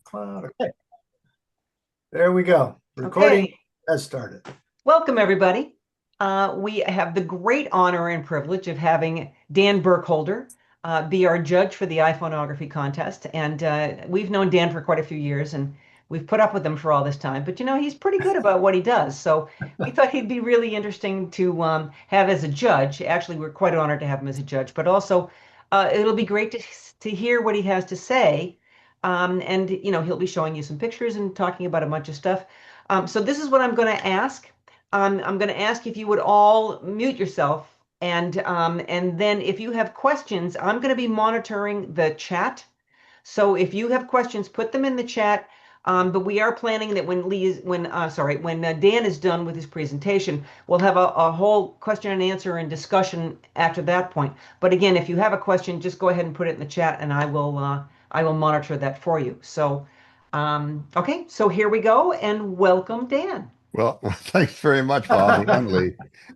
Cloud. Okay, there we go. Recording Okay, has started. welcome everybody. We have the great honor and privilege of having Dan Burkholder be our judge for the iPhonography contest. And we've known Dan for quite a few years and we've put up with him for all this time. But he's pretty good about what he does. So we thought he'd be really interesting to have as a judge. Actually, we're quite honored to have him as a judge, but also it'll be great to hear what he has to say. And he'll be showing you some pictures and talking about a bunch of stuff. So this is what I'm going to ask. I'm going to ask if you would all mute yourself, and then if you have questions, I'm going to be monitoring the chat. So if you have questions, put them in the chat. But we are planning that when Dan is done with his presentation, we'll have a whole question and answer and discussion after that point. But again, if you have a question, just go ahead and put it in the chat, and I will monitor that for you. So okay, so here we go, and welcome, Dan. Well, thanks very much, Bobby and Lee.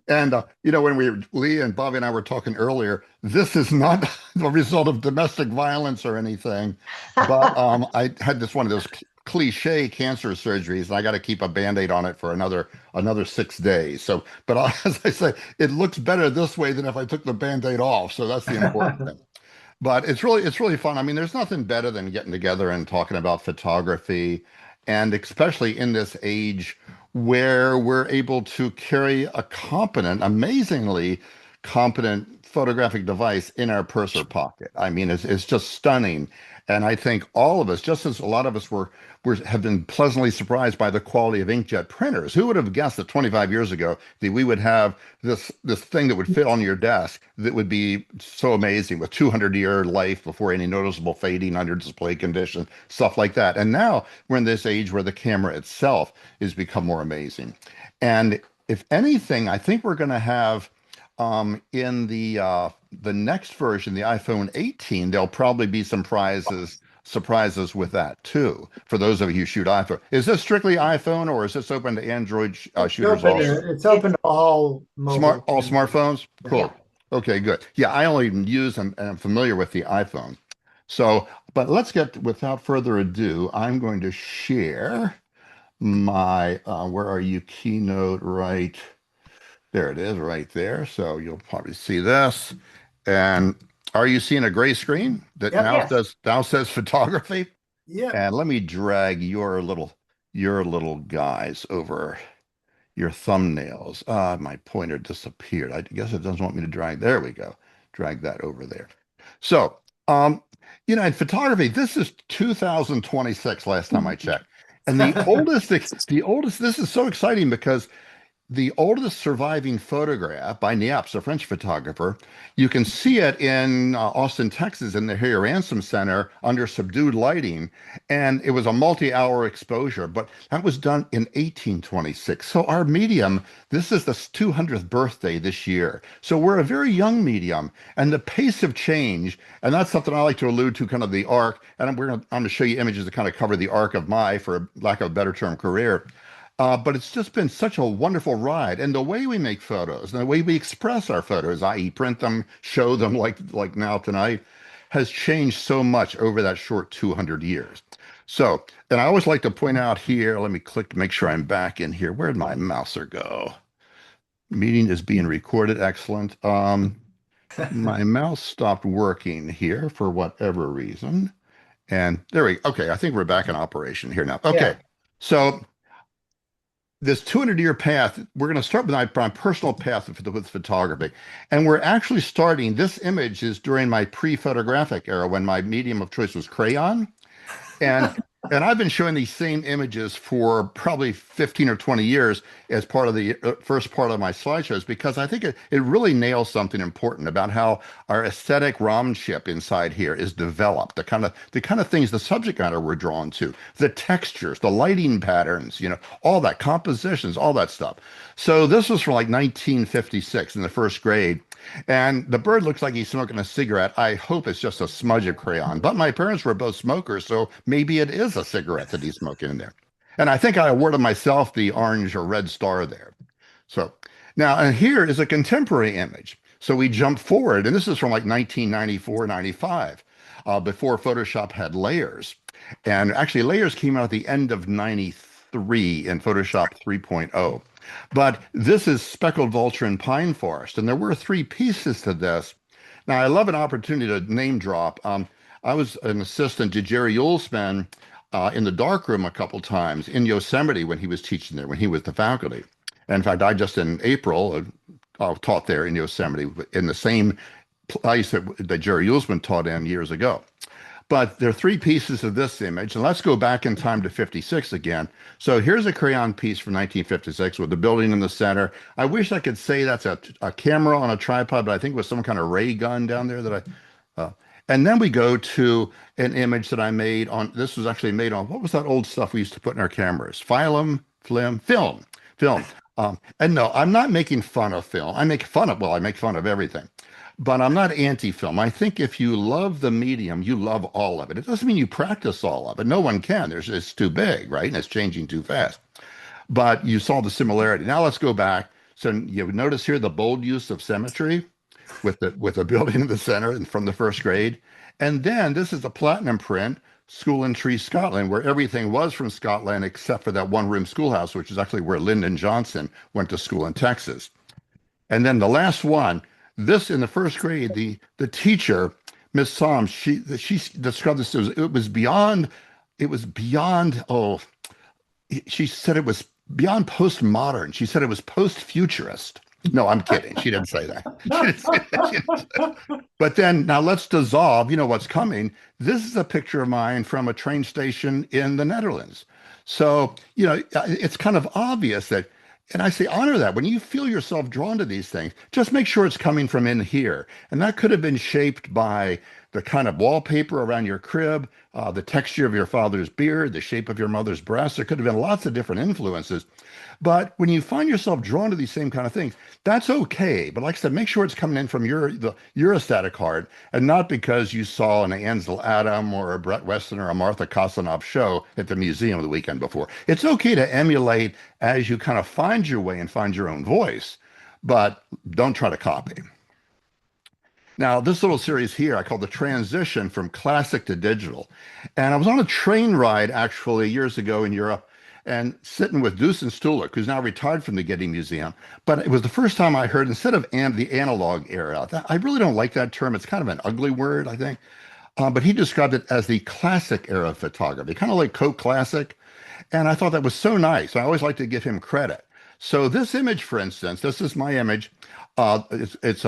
And when Lee and Bobby and I were talking earlier, this is not the result of domestic violence or anything, but I had this one of those cliche cancer surgeries, and I got to keep a Band-Aid on it for another 6 days. So, but as I say, it looks better this way than if I took the Band-Aid off. So that's the important thing. But it's really fun. I mean, there's nothing better than getting together and talking about photography, and especially in this age where we're able to carry a amazingly competent photographic device in our purse or pocket. I mean, it's just stunning. And I think all of us, just as a lot of us have been pleasantly surprised by the quality of inkjet printers. Who would have guessed that 25 years ago that we would have this thing that would fit on your desk that would be so amazing with 200-year life before any noticeable fading under display condition, stuff like that. And now we're in this age where the camera itself has become more amazing. And if anything, I think we're going to have in the next version, the iPhone 18, there'll probably be some surprises with that too. For those of you who shoot iPhone, is this strictly iPhone or is this open to Android It's shooters open also? to, it's open to all mobile All cameras. smartphones? Yeah. Yeah. Cool. Okay, good. Yeah, I only use them and I'm familiar with the iPhone. So, but let's get, without further ado, I'm going to share my, where are you, Keynote, right? There it is, right there. So you'll probably see this. And are you seeing a gray screen that Yep. Yes. now says photography? Yep. And let me drag your little guys over your thumbnails. My pointer disappeared. I guess it doesn't want me to drag. There we go. Drag that over there. So, in photography, this is 2026 last time I checked. And the oldest, this is so exciting because the oldest surviving photograph by Niepce, a French photographer, you can see it in Austin, Texas, in the Harry Ransom Center under subdued lighting. And it was a multi-hour exposure, but that was done in 1826. So our medium, this is the 200th birthday this year. So we're a very young medium, and the pace of change, and that's something I like to allude to, kind of the arc. And I'm going to show you images that kind of cover the arc of my, for lack of a better term, career. But it's just been such a wonderful ride. And the way we make photos and the way we express our photos, i.e., print them, show them like now tonight, has changed so much over that short 200 years. So, and I always like to point out here, let me click, make sure I'm back in here. Where'd my mouser go? Meeting is being recorded. Excellent. My mouse stopped working here for whatever reason. And there we, okay, I think we're back in operation here now. Yeah. Okay. So this 200-year path, we're going to start with my personal path with photography. And we're actually starting, this image is during my pre-photographic era when my medium of choice was crayon. And and I've been showing these same images for probably 15 or 20 years as part of the first part of my slideshows because I think it really nails something important about how our aesthetic ROM chip inside here is developed, the kind of things, the subject matter we're drawn to, the textures, the lighting patterns, all that, compositions, all that stuff. So this was from like 1956 in the first grade. And the bird looks like he's smoking a cigarette. I hope it's just a smudge of crayon. But my parents were both smokers, so maybe it is a cigarette that he's smoking in there. And I think I awarded myself the orange or red star there. So now, and here is a contemporary image. So we jump forward, and this is from like 1994, 95. before Photoshop had layers. And actually, layers came out at the end of 93 in Photoshop 3.0. But this is speckled vulture and pine forest. And there were three pieces to this. Now, I love an opportunity to name drop. I was an assistant to Jerry Ulsman in the darkroom a couple times in Yosemite when he was teaching there, when he was the faculty. And in fact, I just in April taught there in Yosemite in the same place that Jerry Ulsman taught in years ago. But there are three pieces of this image, and let's go back in time to 56 again. So here's a crayon piece from 1956 with the building in the center. I wish I could say that's a camera on a tripod, but I think it was some kind of ray gun down there that and then we go to an image that I made on, this was actually made on, what was that old stuff we used to put in our cameras? Film. And no, I'm not making fun of film. I make fun of everything. But I'm not anti-film. I think if you love the medium, you love all of it. It doesn't mean you practice all of it. No one can. It's too big, right? And it's changing too fast. But you saw the similarity. Now let's go back. So you notice here the bold use of symmetry with the building in the center and from the first grade. And then this is a platinum print, School in Tree, Scotland, where everything was from Scotland except for that one-room schoolhouse, which is actually where Lyndon Johnson went to school in Texas. And then the last one, this in the first grade, the teacher, Miss Soms, she described this as it was beyond, she said it was beyond postmodern. She said it was post-futurist. No, I'm kidding. She didn't say that. But then now let's dissolve. You know what's coming. This is a picture of mine from a train station in the Netherlands. So, it's kind of obvious that, and I say honor that. When you feel yourself drawn to these things, just make sure it's coming from in here. And that could have been shaped by the kind of wallpaper around your crib, the texture of your father's beard, the shape of your mother's breast. There could have been lots of different influences. But when you find yourself drawn to these same kind of things, that's okay. But like I said, make sure it's coming in from your aesthetic heart and not because you saw an Ansel Adam or a Brett Weston or a Martha Kosanov show at the museum the weekend before. It's okay to emulate as you kind of find your way and find your own voice, but don't try to copy. Now, this little series here, I call the transition from classic to digital. And I was on a train ride actually years ago in Europe and sitting with Dusan Stulik, who's now retired from the Getty Museum. But it was the first time I heard, instead of the analog era, I really don't like that term. It's kind of an ugly word, I think. But he described it as the classic era of photography, kind of like Coke Classic. And I thought that was so nice. I always like to give him credit. So this image, for instance, this is my image. It's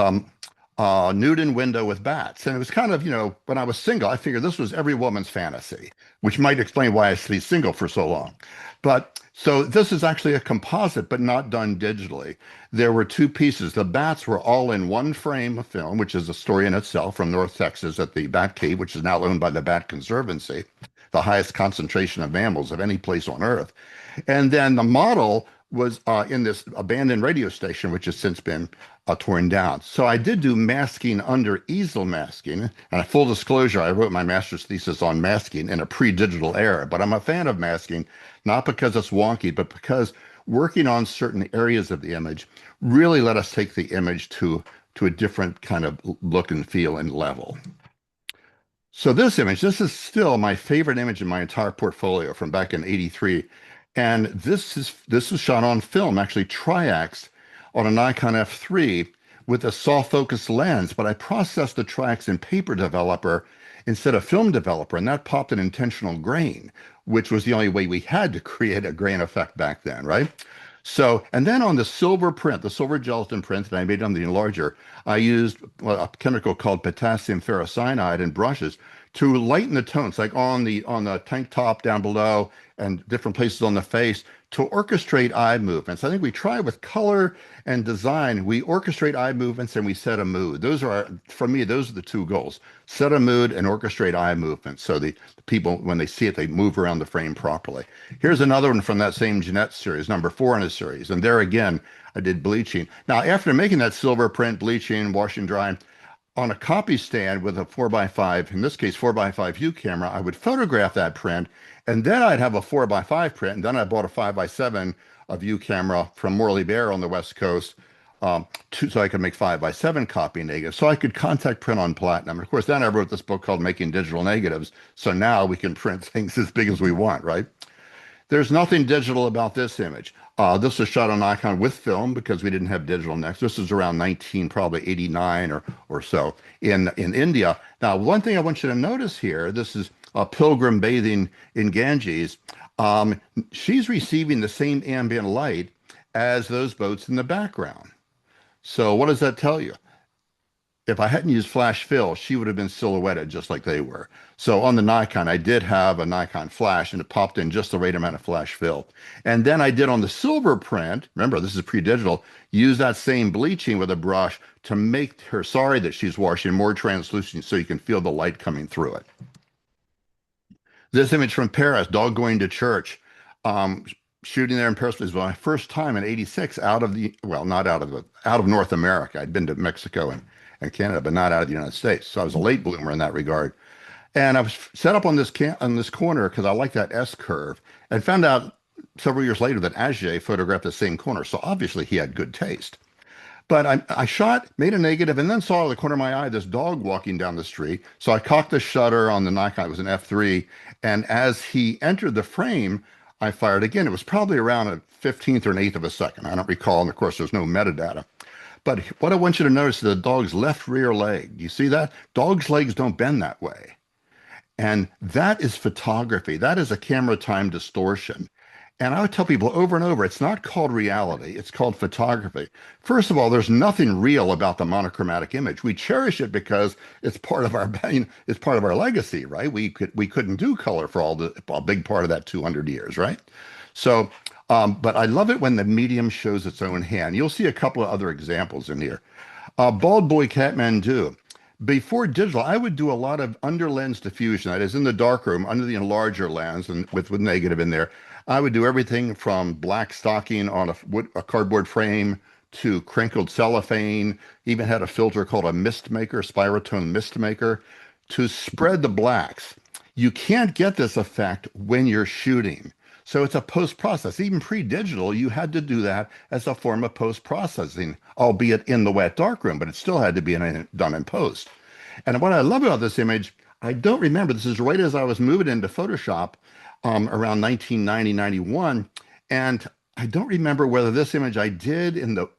nude in window with bats. And it was kind of, when I was single, I figured this was every woman's fantasy, which might explain why I stayed single for so long. But so this is actually a composite, but not done digitally. There were two pieces. The bats were all in one frame of film, which is a story in itself from North Texas at the Bat Cave, which is now owned by the Bat Conservancy, the highest concentration of mammals of any place on Earth. And then the model was in this abandoned radio station, which has since been torn down. So I did do masking under easel masking. And full disclosure, I wrote my master's thesis on masking in a pre-digital era. But I'm a fan of masking, not because it's wonky, but because working on certain areas of the image really let us take the image to a different kind of look and feel and level. So this image, this is still my favorite image in my entire portfolio from back in '83. And this was shot on film, actually triaxed on a Nikon F3 with a soft focus lens, but I processed the triax in Paper Developer instead of Film Developer, and that popped an intentional grain, which was the only way we had to create a grain effect back then, right? So, and then on the silver print, the silver gelatin print that I made on the enlarger, I used a chemical called potassium ferrocyanide in brushes to lighten the tones, like on the tank top down below and different places on the face, to orchestrate eye movements. I think we try with color and design. We orchestrate eye movements and we set a mood. For me, those are the two goals: set a mood and orchestrate eye movements. So the people, when they see it, they move around the frame properly. Here's another one from that same Jeanette series, number 4 in the series. And there again, I did bleaching. Now, after making that silver print, bleaching, washing, drying, on a copy stand with a 4x5, in this case 4x5 view camera, I would photograph that print, and then I'd have a 4x5 print, and then I bought a 5x7 view camera from Morley Bear on the West Coast so I could make 5x7 copy negatives. So I could contact print on platinum. And of course, then I wrote this book called Making Digital Negatives. So now we can print things as big as we want, right? There's nothing digital about this image. This was shot on Nikon with film because we didn't have digital next. This is around 19, probably 89 or so in India. Now, one thing I want you to notice here, this is a pilgrim bathing in Ganges. She's receiving the same ambient light as those boats in the background. So what does that tell you? If I hadn't used flash fill, she would have been silhouetted just like they were. So on the Nikon, I did have a Nikon flash and it popped in just the right amount of flash fill. And then I did on the silver print, remember this is pre-digital, use that same bleaching with a brush to make her sorry that she's washing more translucent so you can feel the light coming through it. This image from Paris, dog going to church. Shooting there in Paris was my first time in '86 out of the, well, not out of North America. I'd been to Mexico and Canada, but not out of the United States. So I was a late bloomer in that regard. And I was set up on this corner because I like that S curve, and found out several years later that Auger photographed the same corner. So obviously he had good taste. But I shot, made a negative, and then saw out of the corner of my eye this dog walking down the street. So I cocked the shutter on the Nikon. It was an f3. And as he entered the frame, I fired again. It was probably around a 15th or an eighth of a second. I don't recall. And of course, there's no metadata. But what I want you to notice is the dog's left rear leg. You see that? Dogs' legs don't bend that way. And that is photography. That is a camera time distortion. And I would tell people over and over, it's not called reality, it's called photography. First of all, there's nothing real about the monochromatic image. We cherish it because it's part of our it's part of our legacy, right? We couldn't do color for a big part of that 200 years, right? So, but I love it when the medium shows its own hand. You'll see a couple of other examples in here. Bald Boy Kathmandu. Before digital, I would do a lot of under lens diffusion. That is in the darkroom, under the enlarger lens, and with negative in there. I would do everything from black stocking on a cardboard frame to crinkled cellophane. Even had a filter called a mist maker, Spirotone mist maker, to spread the blacks. You can't get this effect when you're shooting. So it's a post-process. Even pre-digital, you had to do that as a form of post-processing, albeit in the wet darkroom, but it still had to be done in post. And what I love about this image, I don't remember, this is right as I was moving into Photoshop around 1990, 91. And I don't remember whether this image I did in the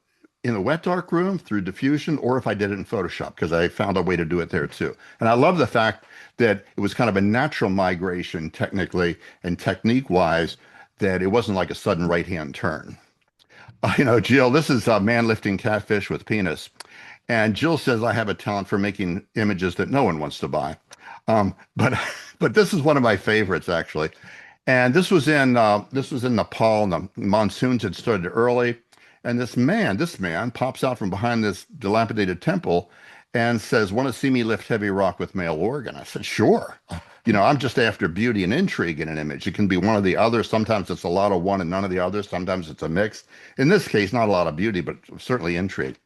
wet darkroom through diffusion or if I did it in Photoshop, because I found a way to do it there too. And I love the fact that it was kind of a natural migration technically and technique wise, that it wasn't like a sudden right-hand turn. Jill, this is a man lifting catfish with penis. And Jill says, I have a talent for making images that no one wants to buy. But this is one of my favorites, actually. And this was in Nepal, and the monsoons had started early. And this man pops out from behind this dilapidated temple and says, want to see me lift heavy rock with male organ? I said, sure. I'm just after beauty and intrigue in an image. It can be one or the other. Sometimes it's a lot of one and none of the other. Sometimes it's a mix. In this case, not a lot of beauty, but certainly intrigue.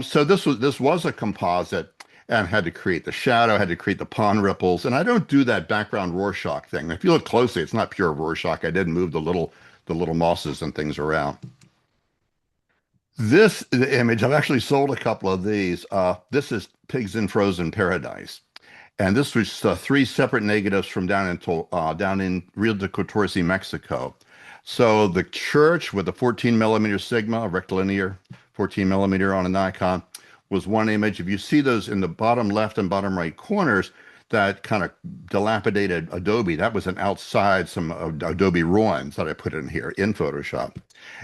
So this was a composite, and had to create the shadow, had to create the pond ripples. And I don't do that background Rorschach thing. If you look closely, it's not pure Rorschach. I did move the little mosses and things around. This image, I've actually sold a couple of these. This is Pigs in Frozen Paradise. And this was 3 separate negatives from down in Rio de Cotorce, Mexico. So the church with a 14 millimeter Sigma, a rectilinear 14 millimeter on a Nikon, was one image. If you see those in the bottom left and bottom right corners, that kind of dilapidated adobe, that was an outside, some adobe ruins that I put in here in Photoshop.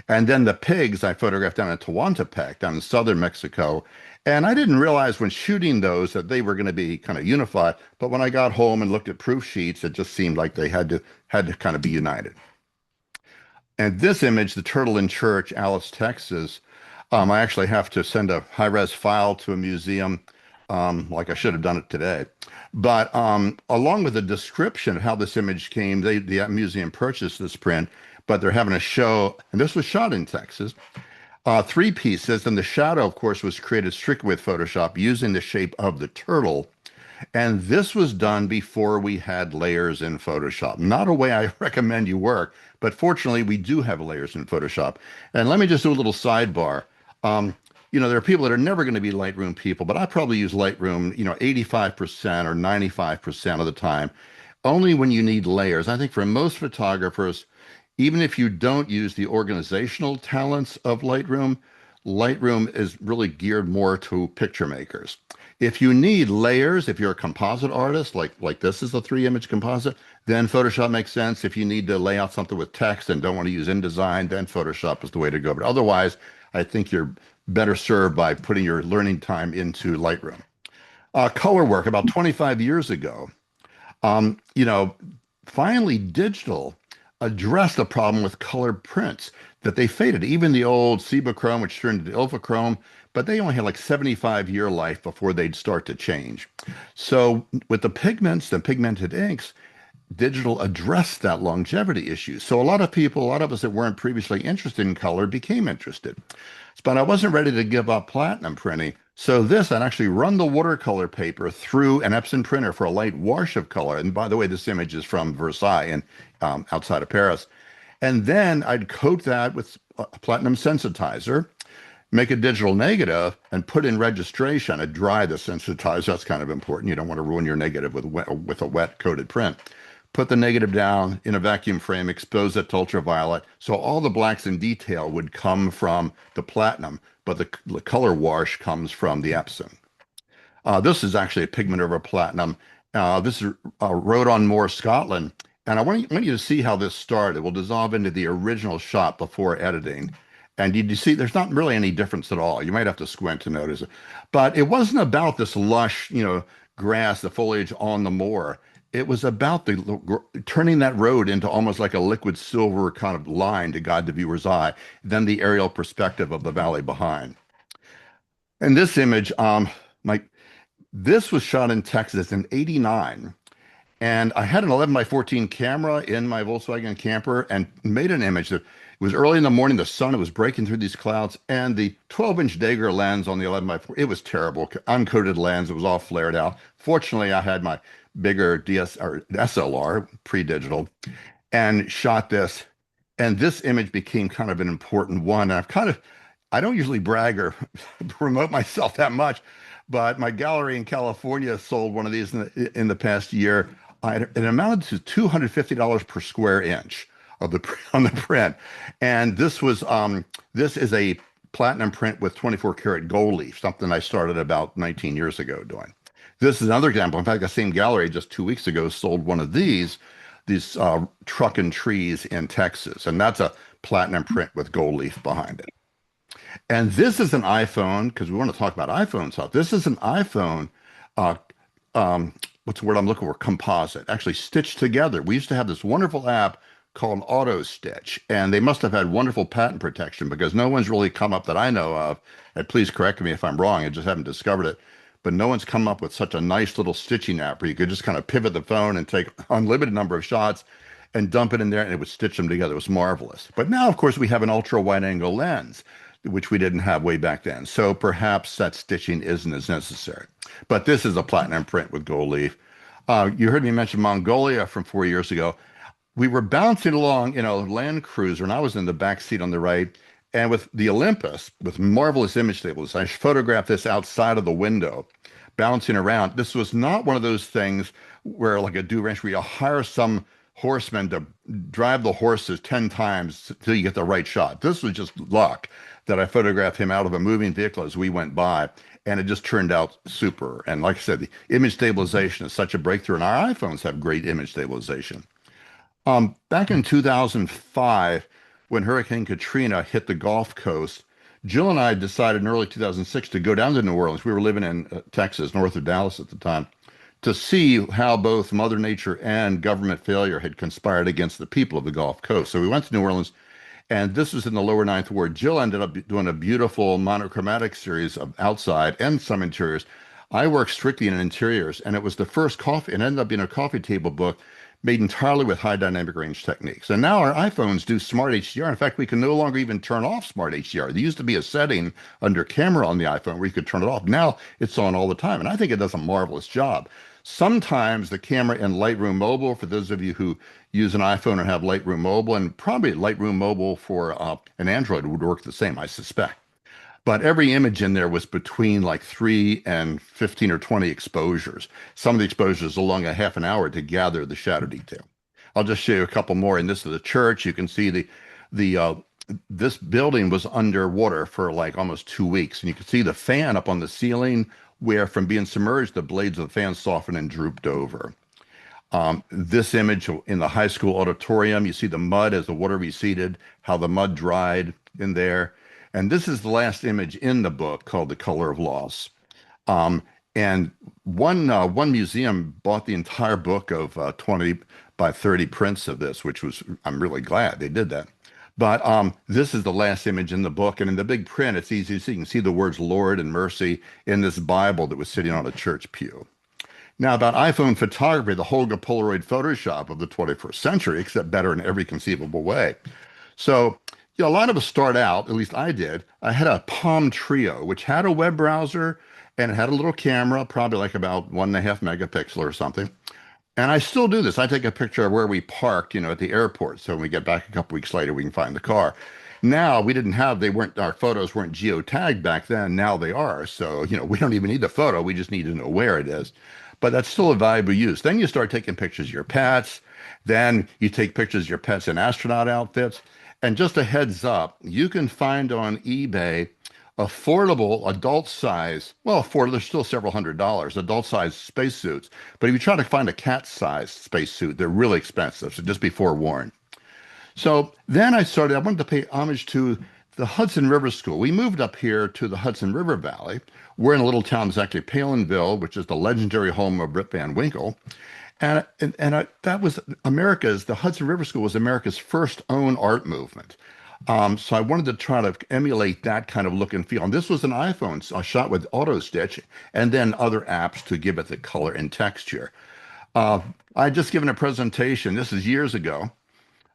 And then the pigs I photographed down in Tehuantepec, down in southern Mexico. And I didn't realize when shooting those that they were going to be kind of unified. But when I got home and looked at proof sheets, it just seemed like they had to kind of be united. And this image, the turtle in church, Alice, Texas, I actually have to send a high-res file to a museum, like I should have done it today. But along with the description of how this image came, the museum purchased this print, but they're having a show, and this was shot in Texas, 3 pieces, and the shadow, of course, was created strictly with Photoshop using the shape of the turtle. And this was done before we had layers in Photoshop. Not a way I recommend you work, but fortunately we do have layers in Photoshop. And let me just do a little sidebar. there are people that are never going to be Lightroom people, but I probably use Lightroom, 85% or 95% of the time, only when you need layers. I think for most photographers, even if you don't use the organizational talents of Lightroom, Lightroom is really geared more to picture makers. If you need layers, if you're a composite artist, like this is a 3 image composite, then Photoshop makes sense. If you need to lay out something with text and don't want to use InDesign, then Photoshop is the way to go. But otherwise, I think you're better served by putting your learning time into Lightroom. Color work, about 25 years ago, um, you know, finally digital addressed the problem with colored prints that they faded. Even the old Cibachrome, which turned into Ilfochrome, but they only had like 75-year life before they'd start to change. So with the pigments and pigmented inks, digital addressed that longevity issue. So a lot of people, a lot of us that weren't previously interested in color became interested. But I wasn't ready to give up platinum printing. So I'd actually run the watercolor paper through an Epson printer for a light wash of color. And by the way, this image is from Versailles and outside of Paris. And then I'd coat that with a platinum sensitizer, make a digital negative, and put in registration. I'd dry the sensitizer. That's kind of important. You don't want to ruin your negative with a wet coated print. Put the negative down in a vacuum frame, expose it to ultraviolet. So all the blacks in detail would come from the platinum, but the color wash comes from the Epson. This is actually a pigment over platinum. This is Road on Moor, Scotland. And I want you to see how this started. It will dissolve into the original shot before editing. And you see, there's not really any difference at all. You might have to squint to notice it. But it wasn't about this lush, grass, the foliage on the moor. It was about turning that road into almost like a liquid silver kind of line to guide the viewer's eye, then the aerial perspective of the valley behind. And this image, this was shot in Texas in '89. And I had an 11 by 14 camera in my Volkswagen camper and made an image that it was early in the morning, the sun, it was breaking through these clouds, and the 12-inch Dagger lens on the 11 by 4, it was terrible. Uncoated lens, it was all flared out. Fortunately, I had my bigger SLR, pre-digital, and shot this. And this image became kind of an important one. And I don't usually brag or promote myself that much, but my gallery in California sold one of these in the past year. It amounted to $250 per square inch on the print. And this is a platinum print with 24 karat gold leaf, something I started about 19 years ago doing. This is another example. In fact, the same gallery just 2 weeks ago sold one of these truck and trees in Texas. And that's a platinum print with gold leaf behind it. And this is an iPhone, because we want to talk about iPhone stuff. This is an iPhone, what's the word I'm looking for? Composite, actually stitched together. We used to have this wonderful app called Auto Stitch, and they must have had wonderful patent protection because no one's really come up that I know of, and please correct me if I'm wrong, I just haven't discovered it, but no one's come up with such a nice little stitching app where you could just kind of pivot the phone and take unlimited number of shots and dump it in there and it would stitch them together. It was marvelous. But now, of course, we have an ultra wide angle lens, which we didn't have way back then. So perhaps that stitching isn't as necessary. But this is a platinum print with gold leaf. You heard me mention Mongolia from 4 years ago. We were bouncing along in a Land Cruiser, and I was in the back seat on the right. And with the Olympus, with marvelous image stabilization, I photographed this outside of the window, bouncing around. This was not one of those things where, like a do ranch, where you hire some horseman to drive the horses 10 times till you get the right shot. This was just luck that I photographed him out of a moving vehicle as we went by, and it just turned out super. And like I said, the image stabilization is such a breakthrough, and our iPhones have great image stabilization. Back in 2005, when Hurricane Katrina hit the Gulf Coast, Jill and I decided in early 2006 to go down to New Orleans. We were living in Texas, north of Dallas at the time, to see how both Mother Nature and government failure had conspired against the people of the Gulf Coast. So we went to New Orleans, and this was in the lower Ninth Ward. Jill ended up doing a beautiful monochromatic series of outside and some interiors. I worked strictly in interiors, and it was the first coffee, it ended up being a coffee table book made entirely with high dynamic range techniques. And now our iPhones do smart HDR. In fact, we can no longer even turn off smart HDR. There used to be a setting under camera on the iPhone where you could turn it off. Now it's on all the time. And I think it does a marvelous job. Sometimes the camera in Lightroom Mobile, for those of you who use an iPhone and have Lightroom Mobile, and probably Lightroom Mobile for an Android would work the same, I suspect. But every image in there was between like 3 and 15 or 20 exposures. Some of the exposures along a half an hour to gather the shadow detail. I'll just show you a couple more. And this is the church. You can see the this building was underwater for like almost 2 weeks, and you can see the fan up on the ceiling where from being submerged, the blades of the fan softened and drooped over. This image in the high school auditorium, you see the mud as the water receded, how the mud dried in there. And this is the last image in the book called The Color of Loss. Um, and one museum bought the entire book of 20 by 30 prints of this, which was, I'm really glad they did that. But this is the last image in the book. And in the big print, it's easy to see. You can see the words Lord and mercy in this Bible that was sitting on a church pew. Now, about iPhone photography, the Holga Polaroid Photoshop of the 21st century, except better in every conceivable way. So, a lot of us start out, at least I did. I had a Palm Trio, which had a web browser and it had a little camera, probably like about 1.5 megapixel or something. And I still do this. I take a picture of where we parked, at the airport. So when we get back a couple weeks later, we can find the car. Now we didn't have, they weren't, our photos weren't geotagged back then. Now they are. So, we don't even need the photo. We just need to know where it is. But that's still a valuable use. Then you start taking pictures of your pets. Then you take pictures of your pets in astronaut outfits. And just a heads up, you can find on eBay affordable adult size, well, affordable, there's still several $100s, adult size spacesuits. But if you try to find a cat size spacesuit, they're really expensive. So just be forewarned. So then I wanted to pay homage to the Hudson River School. We moved up here to the Hudson River Valley. We're in a little town that's actually Palinville, which is the legendary home of Rip Van Winkle. That was the Hudson River School was America's first own art movement. So I wanted to try to emulate that kind of look and feel. And this was an iPhone shot with auto stitch and then other apps to give it the color and texture. I had just given a presentation. This is years ago.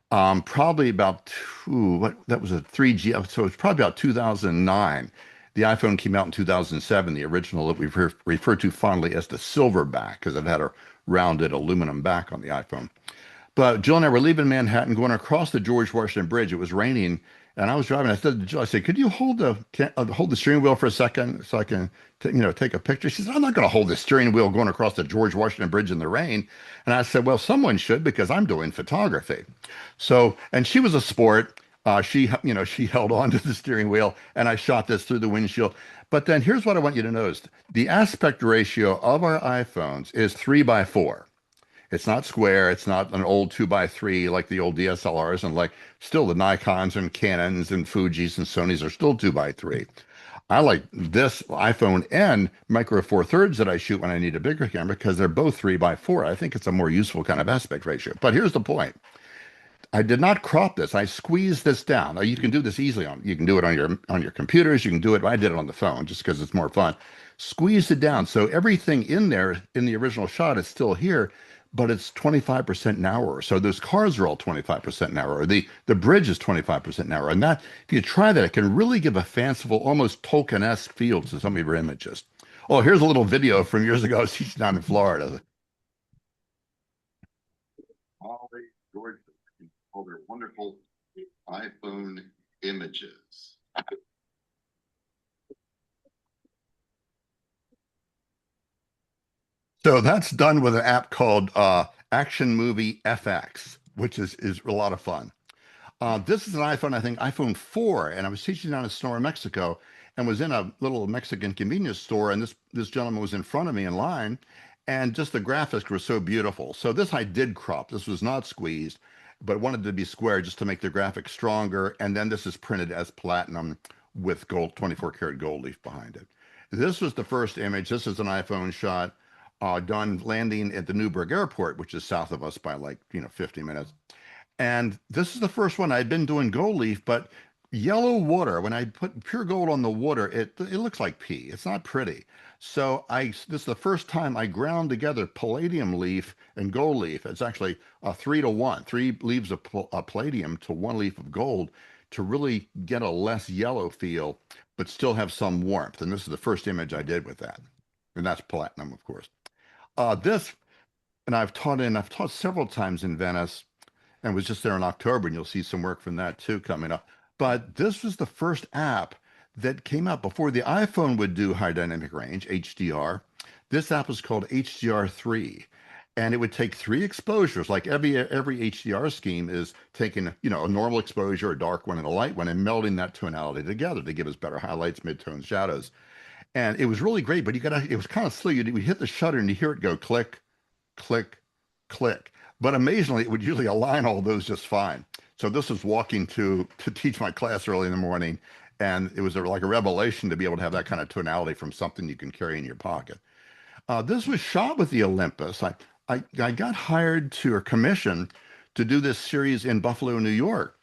Probably about that was a 3G, so it's probably about 2009. The iPhone came out in 2007, the original that we've referred to fondly as the silverback because it had a rounded aluminum back on the iPhone. But Jill and I were leaving Manhattan, going across the George Washington Bridge. It was raining, and I was driving. I said to Jill, I said, "Could you hold the steering wheel for a second so I can, take a picture?" She said, "I'm not going to hold the steering wheel going across the George Washington Bridge in the rain." And I said, "Well, someone should because I'm doing photography." So, and she was a sport. She held on to the steering wheel, and I shot this through the windshield. But then here's what I want you to notice: the aspect ratio of our iPhones is 3:4. It's not square. It's not an old 2:3 like the old DSLRs, and like still the Nikons and Canons and Fujis and Sonys are still 2:3. I like this iPhone and Micro Four Thirds that I shoot when I need a bigger camera because they're both 3:4. I think it's a more useful kind of aspect ratio. But here's the point. I did not crop this. I squeezed this down. Now you can do this easily you can do it on your computers. You can do it. I did it on the phone just because it's more fun. Squeezed it down. So everything in there in the original shot is still here, but it's 25% narrower. So those cars are all 25% narrower. The bridge is 25% narrower. And that, if you try that, it can really give a fanciful, almost Tolkien-esque feel to some of your images. Oh, here's a little video from years ago. I was teaching down in Florida. Holly, George, all their wonderful iPhone images. So that's done with an app called Action Movie FX, which is a lot of fun. This is an iPhone, I think iPhone 4, and I was teaching down in Sonora, Mexico, and was in a little Mexican convenience store, and this gentleman was in front of me in line, and just the graphics were so beautiful. So this I did crop. This was not squeezed, but wanted to be square just to make the graphics stronger. And then this is printed as platinum with gold, 24 karat gold leaf behind it. This was the first image. This is an iPhone shot done landing at the Newburgh Airport, which is south of us by like 50 minutes. And this is the first one. I'd been doing gold leaf, but yellow water, when I put pure gold on the water, it looks like pee. It's not pretty. So this is the first time I ground together palladium leaf and gold leaf. It's actually a 3-to-1, 3 leaves of palladium to 1 leaf of gold to really get a less yellow feel, but still have some warmth. And this is the first image I did with that. And that's platinum, of course. And I've taught several times in Venice and was just there in October, and you'll see some work from that too coming up. But this was the first app that came out before the iPhone would do high dynamic range, HDR. This app was called HDR3. And it would take three exposures, like every HDR scheme is taking, a normal exposure, a dark one, and a light one, and melding that tonality together to give us better highlights, midtones, shadows. And it was really great, but it was kind of slow. You hit the shutter and you hear it go click, click, click. But amazingly, it would usually align all those just fine. So this was walking to teach my class early in the morning, and it was like a revelation to be able to have that kind of tonality from something you can carry in your pocket. This was shot with the Olympus. I got hired to or commissioned to do this series in Buffalo, New York.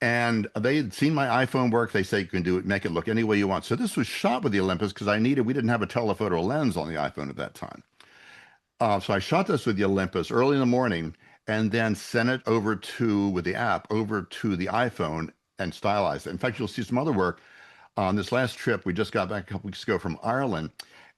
And they had seen my iPhone work. They say you can do it, make it look any way you want. So this was shot with the Olympus because we didn't have a telephoto lens on the iPhone at that time. So I shot this with the Olympus early in the morning and then sent it with the app over to the iPhone and stylized it. In fact, you'll see some other work on this last trip. We just got back a couple weeks ago from Ireland,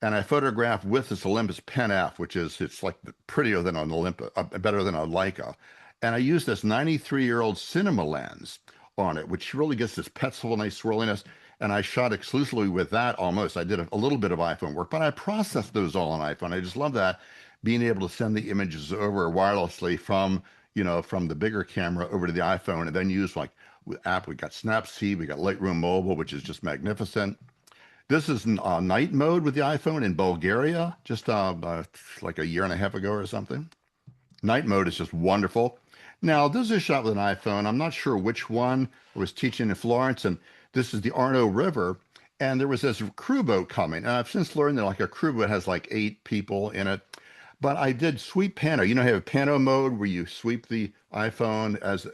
and I photographed with this Olympus Pen F, it's like prettier than an Olympus, better than a Leica. And I used this 93-year-old cinema lens on it, which really gets this pencil, nice swirliness. And I shot exclusively with that almost. I did a little bit of iPhone work, but I processed those all on iPhone. I just love that, being able to send the images over wirelessly from the bigger camera over to the iPhone, and then use like with app. We got Snapseed, we got Lightroom Mobile, which is just magnificent. This is night mode with the iPhone in Bulgaria, just like a year and a half ago or something. Night mode is just wonderful. Now, this is shot with an iPhone. I'm not sure which one. I was teaching in Florence, and this is the Arno River, and there was this crew boat coming. And I've since learned that like a crew boat has like 8 people in it. But I did sweep pano. You have pano mode where you sweep the iPhone as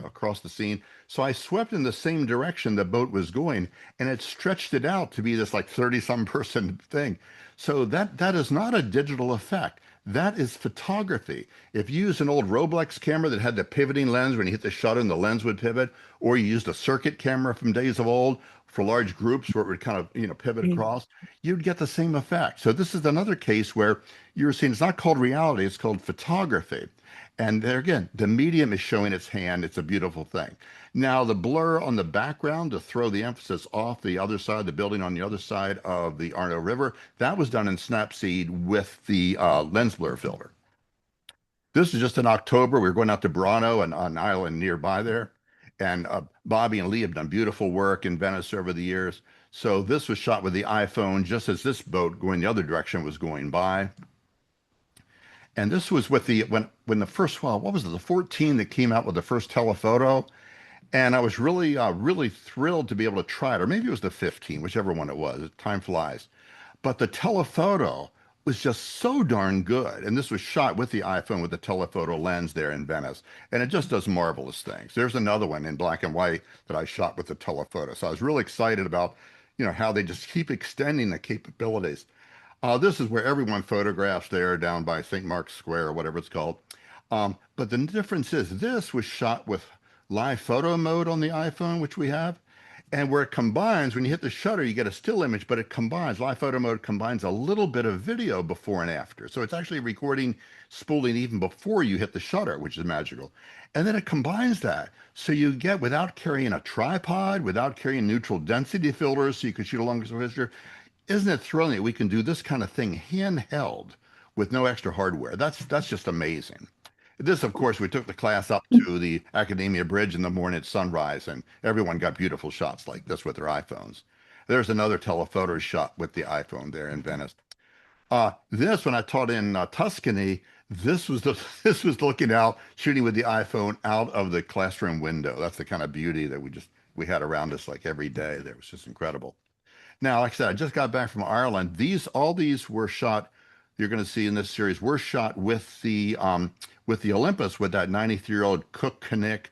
across the scene. So I swept in the same direction the boat was going, and it stretched it out to be this like 30-some person thing. So that is not a digital effect. That is photography. If you use an old Roblex camera that had the pivoting lens, when you hit the shutter and the lens would pivot, or you used a circuit camera from days of old for large groups where it would kind of pivot across, you'd get the same effect. So this is another case where you're seeing it's not called reality, it's called photography. And there again, the medium is showing its hand. It's a beautiful thing. Now, the blur on the background to throw the emphasis off the other side, the building on the other side of the Arno River, that was done in Snapseed with the lens blur filter. This is just in October. We were going out to Brano, an island nearby there. And Bobby and Lee have done beautiful work in Venice over the years. So this was shot with the iPhone just as this boat going the other direction was going by. And this was with when the first, well, what was it, the 14 that came out with the first telephoto. And I was really, really thrilled to be able to try it. Or maybe it was the 15, whichever one it was. Time flies. But the telephoto was just so darn good. And this was shot with the iPhone with the telephoto lens there in Venice. And it just does marvelous things. There's another one in black and white that I shot with the telephoto. So I was really excited about, how they just keep extending the capabilities. This is where everyone photographs there down by St. Mark's Square or whatever it's called. But the difference is this was shot with live photo mode on the iPhone, which we have. And where it combines, when you hit the shutter, you get a still image, but it combines, live photo mode combines a little bit of video before and after. So it's actually recording, spooling even before you hit the shutter, which is magical. And then it combines that. So you get, without carrying a tripod, without carrying neutral density filters, so you can shoot a longer picture. Isn't it thrilling that we can do this kind of thing handheld with no extra hardware? That's just amazing. This, of course, we took the class up to the Academia Bridge in the morning at sunrise, and everyone got beautiful shots like this with their iPhones. There's another telephoto shot with the iPhone there in Venice. This, when I taught in Tuscany, this was looking out, shooting with the iPhone out of the classroom window. That's the kind of beauty that we had around us like every day. That was just incredible. Now, like I said, I just got back from Ireland. All these were shot. You're going to see in this series were shot with the Olympus with that 93-year-old Cook Kinnick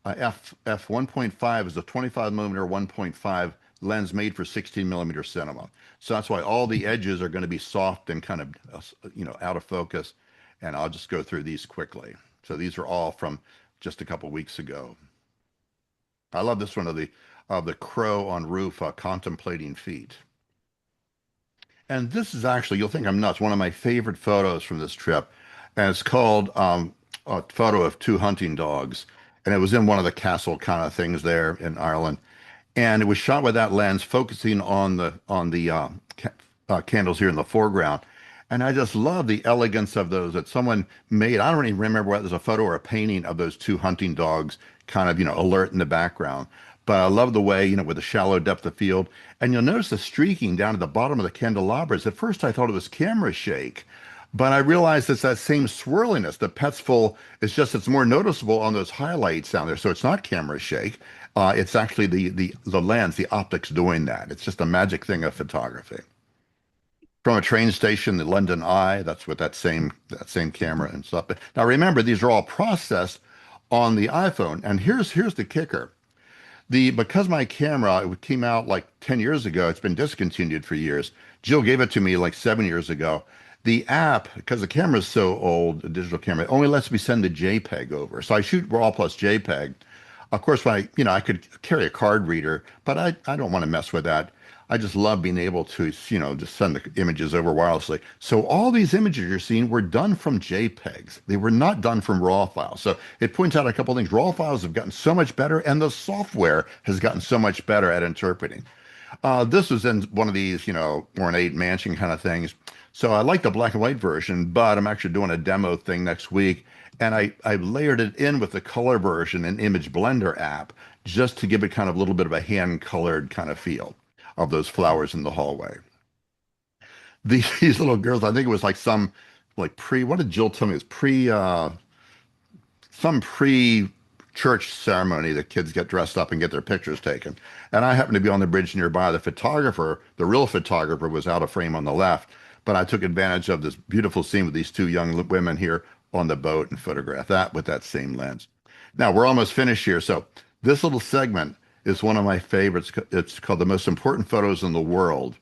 f 1.5 is a 25 millimeter 1.5 lens made for 16 millimeter cinema. So that's why all the edges are going to be soft and kind of out of focus. And I'll just go through these quickly. So these are all from just a couple weeks ago. I love this one of the crow on roof contemplating feet. And this is actually, you'll think I'm nuts, one of my favorite photos from this trip. And it's called a photo of 2 hunting dogs. And it was in one of the castle kind of things there in Ireland. and it was shot with that lens, focusing on the candles here in the foreground. And I just love the elegance of those that someone made. I don't even remember whether it was a photo or a painting of those two hunting dogs, kind of, alert in the background. But I love the way, with the shallow depth of field. And you'll notice the streaking down at the bottom of the candelabras. At first, I thought it was camera shake, but I realized it's that same swirliness. The Petzl is just, it's more noticeable on those highlights down there. So it's not camera shake. It's actually the lens, the optics doing that. It's just a magic thing of photography. From a train station, the London Eye, that's with that same camera and stuff. Now remember, these are all processed on the iPhone. And here's the kicker. Because my camera, it came out like 10 years ago, it's been discontinued for years. Jill gave it to me like 7 years ago. The app, because the camera is so old, the digital camera, it only lets me send the JPEG over. So I shoot RAW plus JPEG. Of course, I could carry a card reader, but I don't want to mess with that. I just love being able to, just send the images over wirelessly. So all these images you're seeing were done from JPEGs. They were not done from RAW files. So it points out a couple of things. RAW files have gotten so much better, and the software has gotten so much better at interpreting. This was in one of these, ornate mansion kind of things. So I like the black and white version, but I'm actually doing a demo thing next week. And I layered it in with the color version in Image Blender app just to give it kind of a little bit of a hand-colored kind of feel of those flowers in the hallway. These little girls, I think it was like what did Jill tell me? It was some pre-church ceremony that kids get dressed up and get their pictures taken. And I happened to be on the bridge nearby. The photographer, the real photographer, was out of frame on the left, but I took advantage of this beautiful scene with these two young women here on the boat and photographed that with that same lens. Now we're almost finished here. So this little segment is one of my favorites. It's called The Most Important Photos in the World.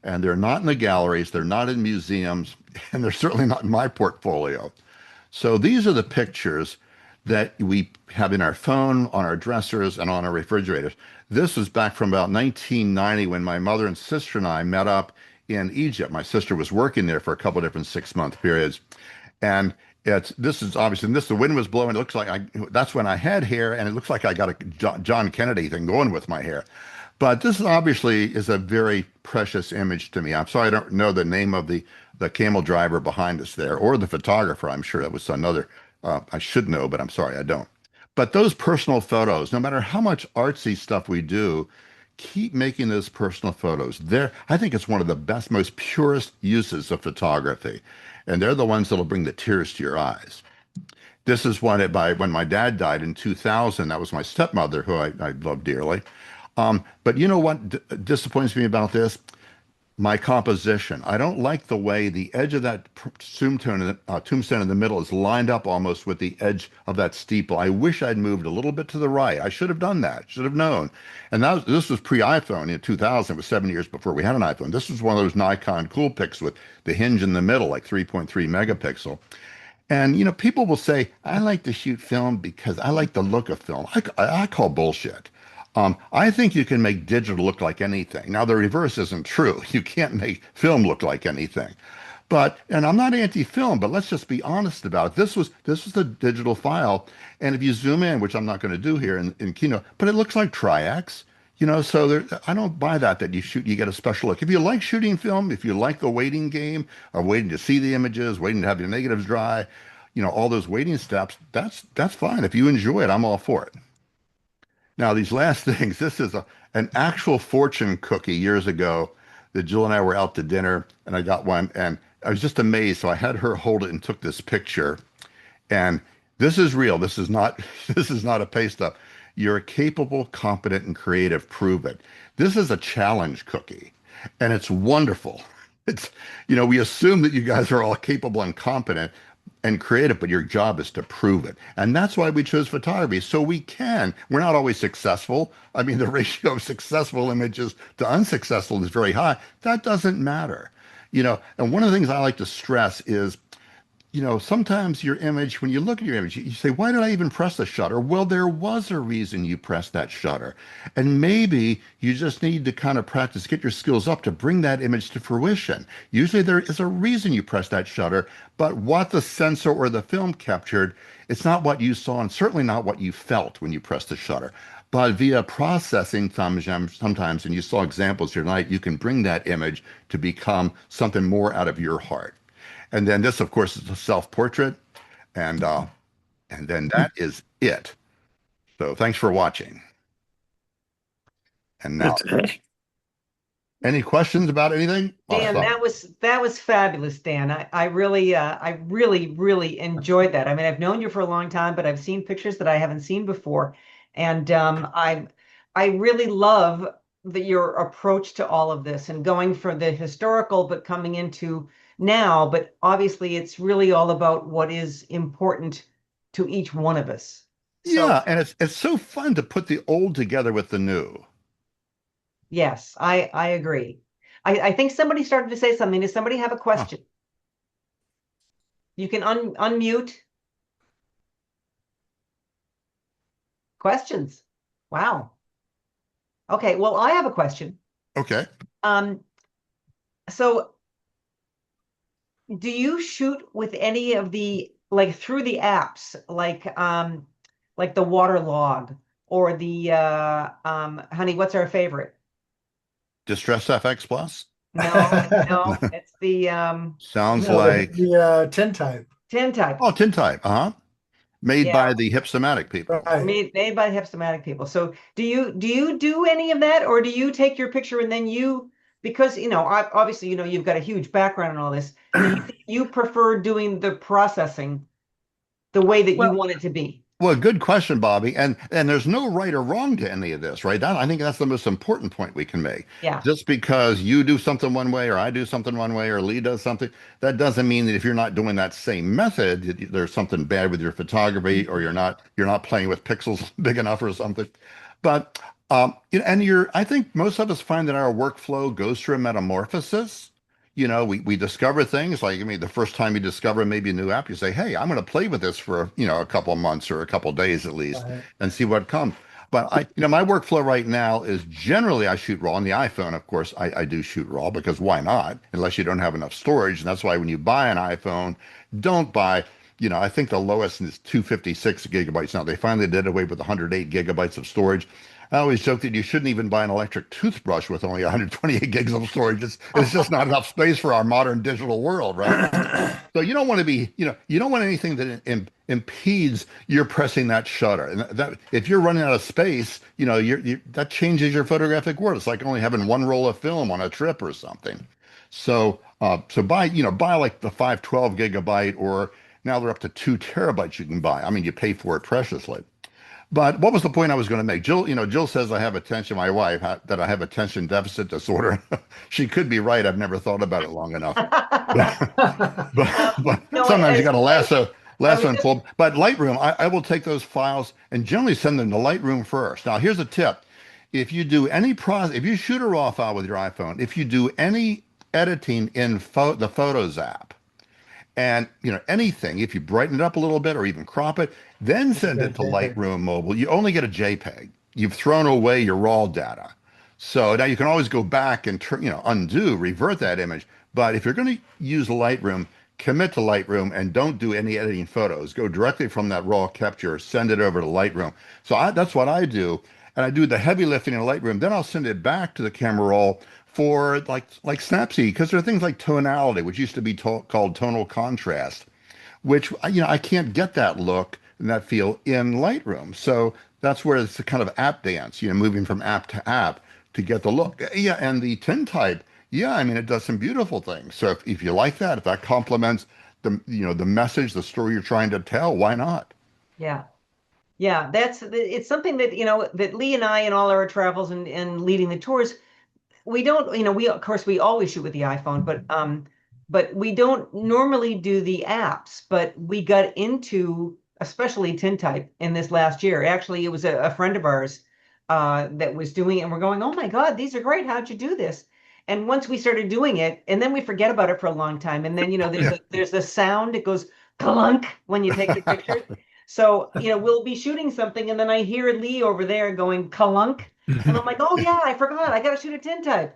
And they're not in the galleries, they're not in museums, and they're certainly not in my portfolio. So these are the pictures that we have in our phone, on our dressers, and on our refrigerators. This was back from about 1990 when my mother and sister and I met up in Egypt. My sister was working there for a couple of different 6-month periods. And this is obviously, the wind was blowing. It looks like that's when I had hair, and it looks like I got a John Kennedy thing going with my hair. But this obviously is a very precious image to me. I'm sorry I don't know the name of the camel driver behind us there, or the photographer. I'm sure that was another, I should know, but I'm sorry I don't. But those personal photos, no matter how much artsy stuff we do, keep making those personal photos. I think it's one of the best, most purest uses of photography. And they're the ones that'll bring the tears to your eyes. This is when my dad died in 2000. That was my stepmother, who I love dearly. But you know what disappoints me about this? My composition. I don't like the way the edge of that tombstone in the middle is lined up almost with the edge of that steeple. I wish I'd moved a little bit to the right. I should have done that. Should have known. And this was pre-iPhone in 2000. It was 7 years before we had an iPhone. This was one of those Nikon cool pics with the hinge in the middle, like 3.3 megapixel. And people will say, I like to shoot film because I like the look of film. I call bullshit. I think you can make digital look like anything. Now, the reverse isn't true. You can't make film look like anything. And I'm not anti-film, but let's just be honest about it. This was the digital file. And if you zoom in, which I'm not going to do here in Keynote, but it looks like Tri-X, so I don't buy that you get a special look. If you like shooting film, if you like the waiting game of waiting to see the images, waiting to have your negatives dry, all those waiting steps, that's fine. If you enjoy it, I'm all for it. Now, these last things, this is an actual fortune cookie years ago that Jill and I were out to dinner, and I got one, and I was just amazed. So I had her hold it and took this picture. And this is real. This is not this is not a paste up. You're capable, competent, and creative. Prove it. This is a challenge cookie, and it's wonderful. We assume that you guys are all capable and competent and creative, but your job is to prove it. And that's why we chose photography. So we're not always successful. I mean, the ratio of successful images to unsuccessful is very high. That doesn't matter. And one of the things I like to stress is, sometimes your image, when you look at your image, you say, why did I even press the shutter? Well, there was a reason you pressed that shutter. And maybe you just need to kind of practice, get your skills up to bring that image to fruition. Usually there is a reason you press that shutter, but what the sensor or the film captured, it's not what you saw and certainly not what you felt when you pressed the shutter. But via processing sometimes, and you saw examples here tonight, you can bring that image to become something more out of your heart. And then this, of course, is a self-portrait, and then that is it. So thanks for watching. And now, Okay. any questions about anything? Dan, that was fabulous, Dan. I really enjoyed that. I mean, I've known you for a long time, but I've seen pictures that I haven't seen before, and I really love your approach to all of this and going for the historical, but coming into now. But obviously, it's really all about what is important to each one of us. So Yeah, and it's so fun to put the old together with the new. yes, I agree. I think somebody started to say something. Does somebody have a question? You can unmute. Questions. Wow. Okay, well, I have a question. Okay. Um, so do you shoot with any of the like through the apps, like the Waterlog or the honey, what's our favorite? Distress FX Plus No, it's the sounds No, like the tintype. tintype. oh, tintype, made Yeah. by the Hipstamatic people. Right. Made by hipstamatic people. So do you do any of that, or do you take your picture and then because obviously you've got a huge background in all this. You prefer doing the processing the way that you Well, want it to be? Well, good question, Bobby. And there's no right or wrong to any of this, right? I think that's the most important point we can make. Yeah. Just because you do something one way, or I do something one way, or Lee does something, that doesn't mean that if you're not doing that same method, there's something bad with your photography, or you're not playing with pixels big enough or something. But I think most of us find that our workflow goes through a metamorphosis. We discover things like, I mean, the first time you discover maybe a new app, you say, hey, I'm going to play with this for, a couple of months or a couple of days at least right. and see what comes. But my workflow right now is generally I shoot raw on the iPhone. Of course, I do shoot raw because why not? Unless you don't have enough storage. And that's why when you buy an iPhone, don't buy, I think the lowest is 256 gigabytes now. They finally did away with 108 gigabytes of storage. I always joke that you shouldn't even buy an electric toothbrush with only 128 gigs of storage. It's just not enough space for our modern digital world, right? So you don't want to be, you don't want anything that impedes your pressing that shutter. And that if you're running out of space, that changes your photographic world. It's like only having one roll of film on a trip or something. So buy like the 512 gigabyte, or now they're up to 2 terabytes you can buy. I mean, you pay for it preciously. But what was the point I was going to make? Jill says I have attention, my wife, that I have attention deficit disorder. She could be right. I've never thought about it long enough. But No, sometimes you got to lasso was and just- pull. But Lightroom, I will take those files and generally send them to Lightroom first. Now, here's a tip. If you do if you shoot a raw file with your iPhone, if you do any editing in the Photos app, and anything, if you brighten it up a little bit or even crop it, then send it to JPEG. Lightroom Mobile, you only get a JPEG. You've thrown away your raw data. So now you can always go back and revert that image. But if you're going to use Lightroom, commit to Lightroom and don't do any editing photos. Go directly from that raw capture, send it over to Lightroom. So that's what I do. And I do the heavy lifting in Lightroom. Then I'll send it back to the camera roll for like Snapseed, because there are things like tonality, which used to be called tonal contrast, which I can't get that look and that feel in Lightroom. So that's where it's a kind of app dance, moving from app to app to get the look. Yeah, and the tintype, yeah, I mean, it does some beautiful things. So if you like that, if that complements the message, the story you're trying to tell, why not? Yeah. Yeah, it's something that that Lee and I in all our travels and leading the tours, we don't, we of course we always shoot with the iPhone, but we don't normally do the apps. But we got into especially tintype in this last year. Actually, it was a friend of ours that was doing it, and we're going, oh my God, these are great. How'd you do this? And once we started doing it, and then we forget about it for a long time, and then there's Yeah. there's the sound. It goes clunk when you take your pictures. So, we'll be shooting something and then I hear Lee over there going clunk. And I'm like, oh yeah, I forgot. I got to shoot a tintype.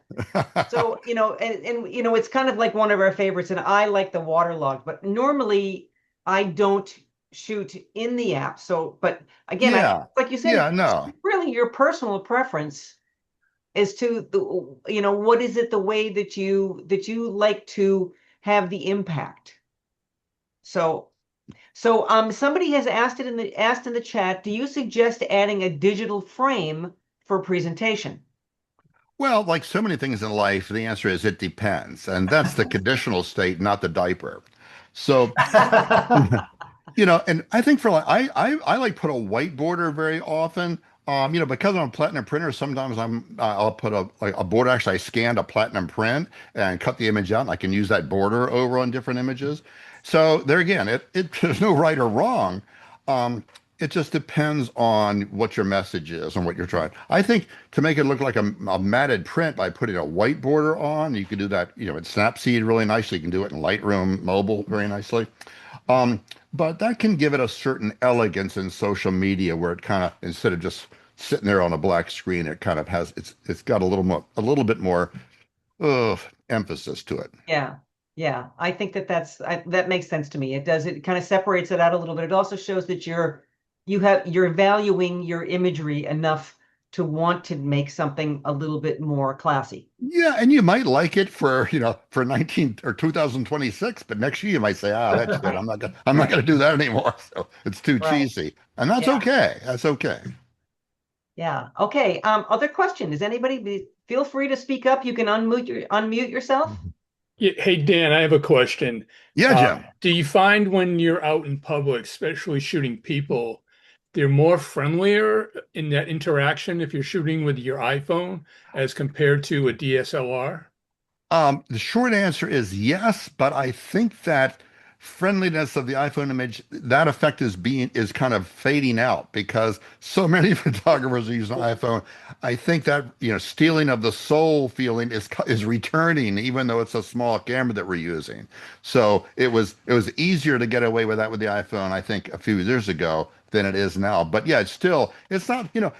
So, it's kind of like one of our favorites, and I like the waterlogged, but normally I don't shoot in the app. So, but again, Yeah. like you said, Yeah, it's no. really your personal preference as to what is it the way that you like to have the impact. So, somebody has asked in the chat, do you suggest adding a digital frame for presentation? Well, like so many things in life, the answer is it depends. And that's the conditional state, not the diaper. So, and I think for like I like put a whiteboarder very often. Because I'm a platinum printer, sometimes I'll put a border. Actually, I scanned a platinum print and cut the image out, and I can use that border over on different images. So there again, there's no right or wrong. Um, it just depends on what your message is and what you're trying. I think to make it look like a matted print by putting a white border on, you can do that, in Snapseed really nicely. You can do it in Lightroom Mobile very nicely. Um, but that can give it a certain elegance in social media where it kind of, instead of just sitting there on a black screen, it kind of has it's got a little bit more emphasis to it. Yeah. Yeah. I think that makes sense to me. It does. It kind of separates it out a little bit. It also shows that you're valuing your imagery enough to want to make something a little bit more classy. Yeah, and you might like it for 19 or 2026, but next year you might say, ah, that's good. I'm not gonna do that anymore. So it's too Right. cheesy. And that's Yeah. okay. That's okay. Yeah. Okay. Other question. Feel free to speak up. You can unmute yourself. Yeah, hey Dan, I have a question. Yeah, Jim. Do you find when you're out in public, especially shooting people, they're more friendlier in that interaction if you're shooting with your iPhone as compared to a DSLR? The short answer is yes, but I think that friendliness of the iPhone image, that effect is kind of fading out because so many photographers are using iPhone. I think that stealing of the soul feeling is returning, even though it's a small camera that we're using. So it was easier to get away with that with the iPhone, I think, a few years ago than it is now. But yeah, it's not. I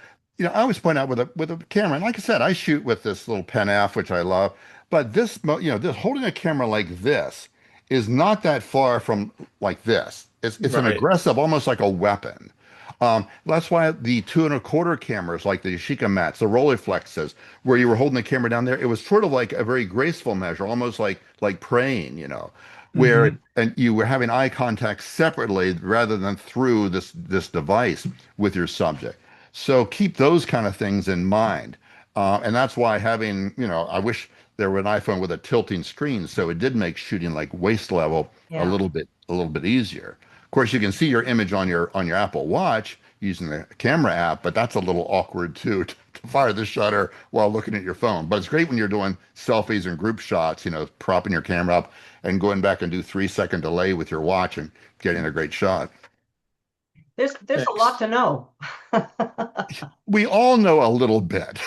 always point out with a camera, and like I said, I shoot with this little Pen F, which I love. But this holding a camera like this is not that far from like this. It's an Right. aggressive, almost like a weapon. That's why the 2 1/4 cameras, like the Yashica mats, the Rolleiflexes, where you were holding the camera down there, it was sort of like a very graceful measure, almost like praying, where Hmm. and you were having eye contact separately rather than through this device with your subject. So keep those kind of things in mind. And that's why I wish there were an iPhone with a tilting screen, so it did make shooting like waist level Yeah. a little bit easier. Of course, you can see your image on your Apple Watch using the camera app, but that's a little awkward too to fire the shutter while looking at your phone. But it's great when you're doing selfies and group shots, propping your camera up and going back and do 3 second delay with your watch and getting a great shot. There's a lot Thanks. to know. We all know a little bit.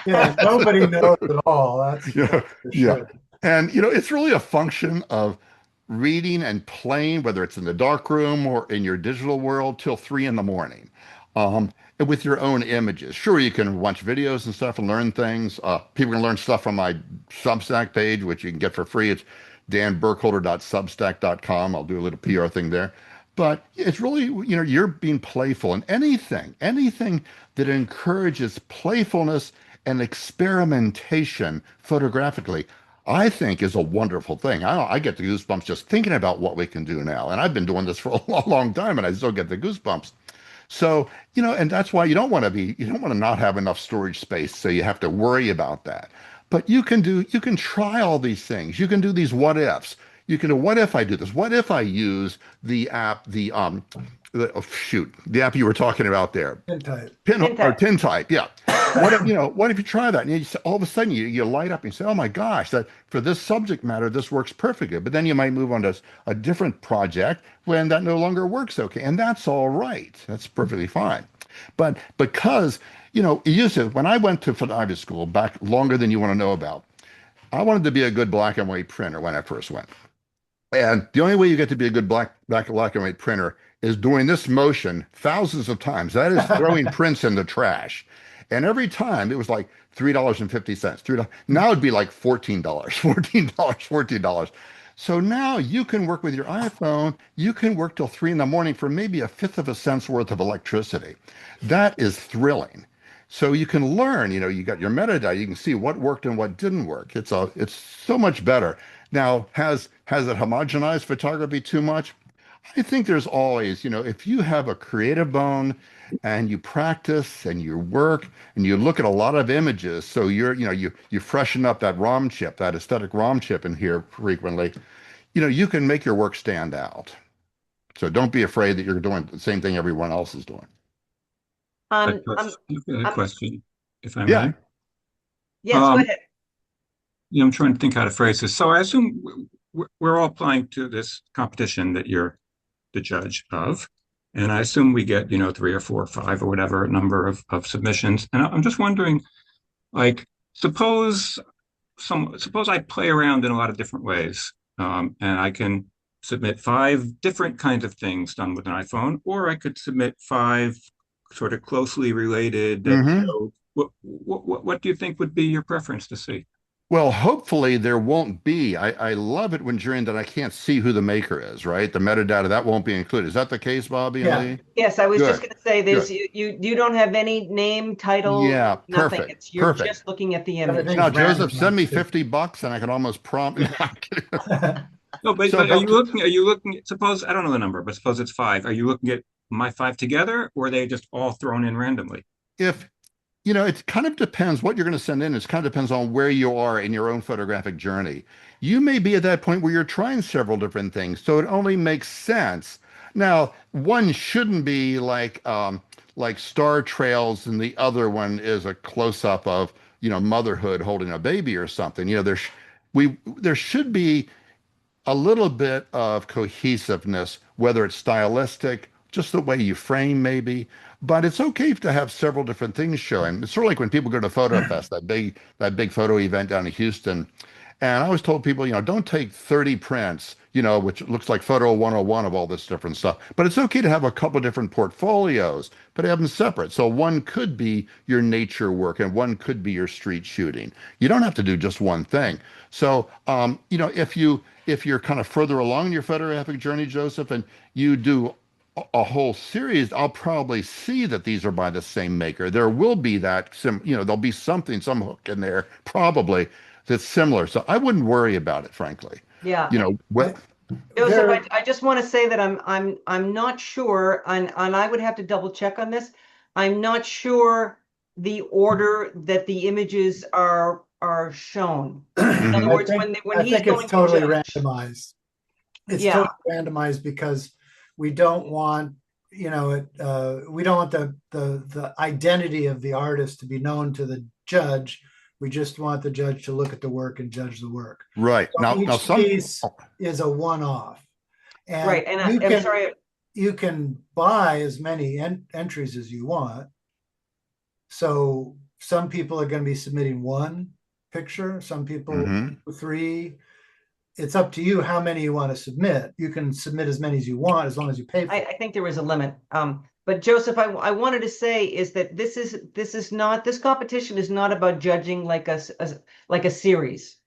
Yeah, nobody knows at all. That's Yeah, for yeah. sure. And it's really a function of reading and playing, whether it's in the dark room or in your digital world, till 3 in the morning, and with your own images. Sure, you can watch videos and stuff and learn things. People can learn stuff from my Substack page, which you can get for free. It's danburkholder.substack.com. I'll do a little PR thing there. But it's really, you're being playful, and anything that encourages playfulness and experimentation photographically, I think is a wonderful thing. I get the goosebumps just thinking about what we can do now. And I've been doing this for a long, long time, and I still get the goosebumps. So, and that's why you don't want to not have enough storage space, so you have to worry about that. But you can try all these things. You can do these what ifs. You can do, what if I do this? What if I use the app, the app you were talking about there? Good type. Tintype. Tintype, yeah. What if you try that? And all of a sudden you light up and you say, oh my gosh, that for this subject matter, this works perfectly. But then you might move on to a different project when that no longer works okay. And that's all right. That's perfectly fine. But because, it used to, when I went to photography school back longer than you want to know about, I wanted to be a good black and white printer when I first went. And the only way you get to be a good black and white printer is doing this motion thousands of times. That is throwing prints in the trash. And every time it was like $3.50, $3. Now it'd be like $14, $14, $14. So now you can work with your iPhone. You can work till 3 in the morning for maybe a fifth of a cent's worth of electricity. That is thrilling. So you can learn, you got your metadata, you can see what worked and what didn't work. It's so much better. Now, has it homogenized photography too much? I think there's always, if you have a creative bone and you practice and you work and you look at a lot of images, so you freshen up that ROM chip, that aesthetic ROM chip in here frequently, you can make your work stand out. So don't be afraid that you're doing the same thing everyone else is doing. Um, I've um, got a um, question, if I Yeah. may. yes, go Um, ahead. I'm trying to think how to phrase this. So I assume we're all applying to this competition that you're the judge of, and I assume we get, 3 or 4 or 5 or whatever number of submissions. And I'm just wondering, like, suppose I play around in a lot of different ways, and I can submit 5 different kinds of things done with an iPhone, or I could submit 5 sort of closely related that, Hmm. what do you think would be your preference to see? Well, hopefully there won't be. I love it when during that I can't see who the maker is, right? The metadata, that won't be included. Is that the case, Bobby and Yeah. Lee? Yes, I was just Good, going to say good. this. You don't have any name, title, Yeah, nothing. perfect, You're perfect. just looking at the image. Now, Everything's Joseph, send me randomized too. $50 and I can almost prompt. No, I'm kidding. No, but So, but but are you looking at, suppose I don't know the number, but suppose it's 5. Are you looking at my 5 together, or are they just all thrown in randomly? if it kind of depends what you're going to send in. It kind of depends on where you are in your own photographic journey. You may be at that point where you're trying several different things, so it only makes sense. Now, one shouldn't be like star trails, and the other one is a close up of motherhood holding a baby or something. There should be a little bit of cohesiveness, whether it's stylistic, just the way you frame, maybe. But it's okay to have several different things showing. It's sort of like when people go to Photo Fest, that big photo event down in Houston. And I always told people, don't take 30 prints, which looks like photo 101 of all this different stuff. But it's okay to have a couple different portfolios, but have them separate. So one could be your nature work and one could be your street shooting. You don't have to do just one thing. So, if you're kind of further along in your photographic journey, Joseph, and you do a whole series, I'll probably see that these are by the same maker. There will be there'll be something, some hook in there, probably that's similar. So I wouldn't worry about it, frankly. Yeah. What? Joseph, There, I just want to say that I'm not sure, and I would have to double check on this. I'm not sure the order that the images are shown. In other Mhm. I words, think when I he's think it's going to totally judge, randomized. It's yeah, totally randomized because we don't want, we don't want the identity of the artist to be known to the judge. We just want the judge to look at the work and judge the work. Right. So Now each some. piece Oh, is a one-off, and right. And you I'm can sorry. you can buy as many entries as you want. So some people are going to be submitting one picture, some people mhm. 3. It's up to you how many you want to submit. You can submit as many as you want as long as you pay for I, it. I think there was a limit. But Joseph, I wanted to say is that this competition is not about judging like a series.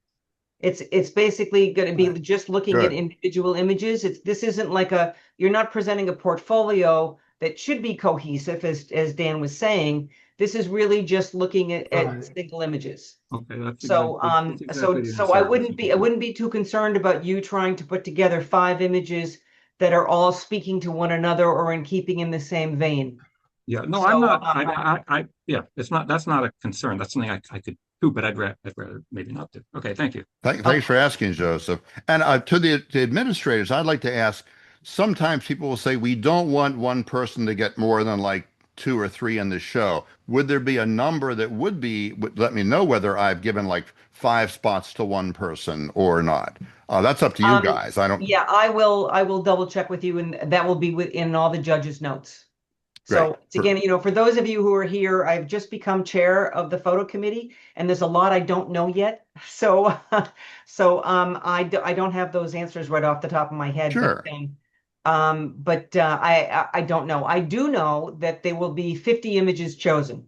It's basically going to be Right. just looking at Good. individual images. This isn't like you're not presenting a portfolio that should be cohesive, as Dan was saying. This is really just looking at Right. single images. Okay, So that's exactly the I answer I was looking I for. wouldn't be too concerned about you trying to put together 5 images that are all speaking to one another or in keeping in the same vein. Yeah, no, I'm So not. Yeah, that's not a concern. That's something I could do, but I'd rather maybe not do. Okay, thank you. Thanks for asking, Joseph. And to the administrators, I'd like to ask, sometimes people will say we don't want one person to get more than like 2 or 3 in the show. Would there be a number that would let me know whether I've given like 5 spots to one person or not? That's up to you um, guys. I don't. yeah, I will double check with you, and that will be within all the judges' notes. Great. So it's again, for those of you who are here, I've just become chair of the photo committee, and there's a lot I don't know yet. So, I don't have those answers right off the top of my head. Sure. I don't know. I do know that there will be 50 images chosen.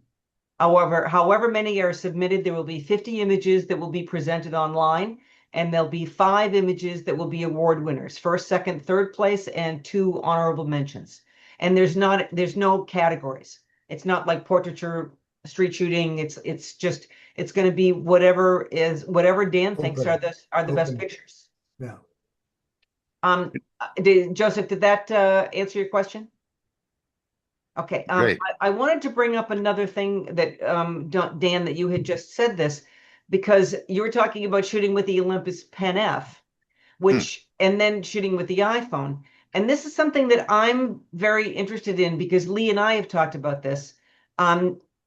However many are submitted, there will be 50 images that will be presented online, and there'll be 5 images that will be award winners, first, second, third place, and 2 honorable mentions. And there's no categories. It's not like portraiture, street shooting. It's going to be whatever Dan thinks are the best Open. pictures. Yeah. Joseph, did that answer your question? Okay. Great. I wanted to bring up another thing that Dan, that you had just said this, because you were talking about shooting with the Olympus Pen F, and then shooting with the iPhone. And this is something that I'm very interested in, because Lee and I have talked about this.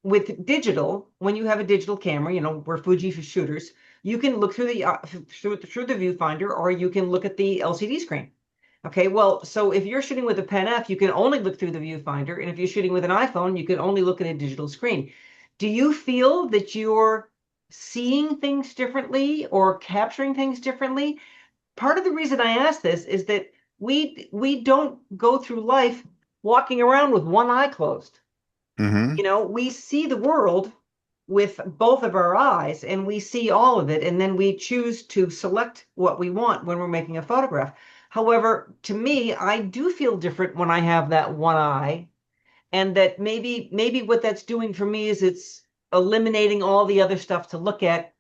With digital, when you have a digital camera, we're Fuji shooters, you can look through through the viewfinder, or you can look at the LCD screen. Okay, well, so if you're shooting with a Pen F, you can only look through the viewfinder, and if you're shooting with an iPhone, you can only look at a digital screen. Do you feel that you're seeing things differently or capturing things differently? Part of the reason I ask this is that we don't go through life walking around with one eye closed. We see the world with both of our eyes, and we see all of it, and then we choose to select what we want when we're making a photograph. However, to me, I do feel different when I have that one eye, and that maybe what that's doing for me is it's eliminating all the other stuff to look at,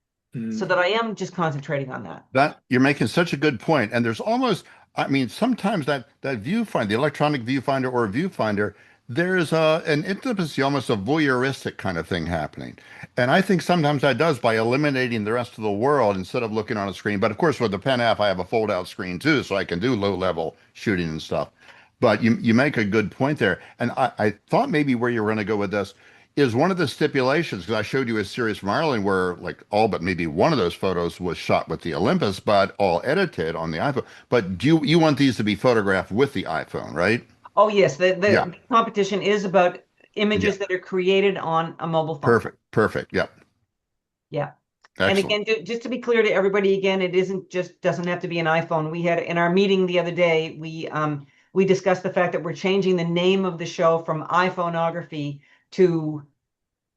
so that I am just concentrating on that. That you're making such a good point. And there's almost, I mean, sometimes that viewfinder, the electronic viewfinder or viewfinder, there's an intimacy, almost a voyeuristic kind of thing happening. And I think sometimes that does by eliminating the rest of the world instead of looking on a screen. But of course, with the Pen F, I have a fold-out screen too, so I can do low-level shooting and stuff. But you make a good point there. And I thought maybe where you were going to go with this is one of the stipulations, because I showed you a series from Ireland where like all but maybe one of those photos was shot with the Olympus, but all edited on the iPhone. But you want these to be photographed with the iPhone, right? Oh, yes. Yeah. The competition is about images that are created on a mobile phone. Perfect. Yep. Yeah. Excellent. And again, just to be clear to everybody, again, it doesn't have to be an iPhone. We had in our meeting the other day, we discussed the fact that we're changing the name of the show from iPhonography to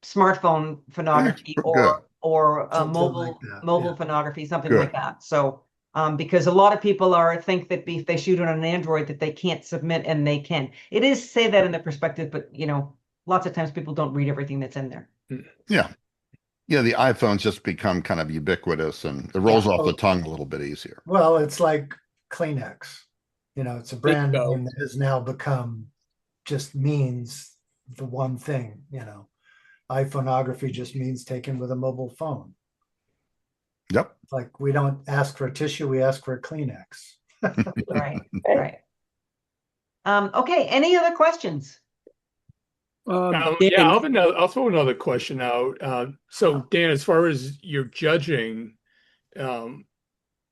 smartphone phonography, Good. or Something mobile like that. phonography, something Good. like that. So because a lot of people think that if they shoot on an Android that they can't submit, and they can. It is say that in the perspective, but lots of times people don't read everything that's in there. Yeah. Yeah, the iPhone's just become kind of ubiquitous and it rolls off the tongue a little bit easier. Well, it's like Kleenex. It's a brand Bingo. name that has now become just means the one thing. iPhonography just means taken with a mobile phone. Yep. Like we don't ask for a tissue, we ask for a Kleenex. Right. Okay. Any other questions? Yeah, I'll throw another question out. So Dan, as far as your judging,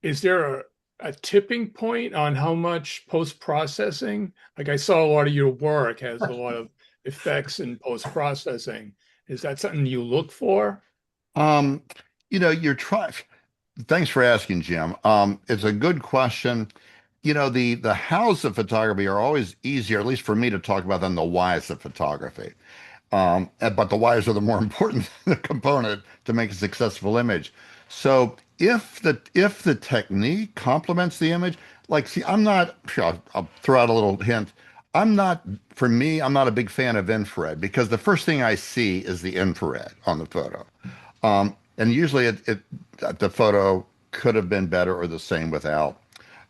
is there a tipping point on how much post-processing? Like I saw a lot of your work has a lot of effects in post-processing. Is that something you look for? You're trying. Thanks for asking, Jim. It's a good question. The hows of photography are always easier, at least for me to talk about, than the whys of photography. But the whys are the more important component to make a successful image. So if the technique complements the image, like, see, I'll throw out a little hint. For me, I'm not a big fan of infrared because the first thing I see is the infrared on the photo. And usually the photo could have been better or the same without.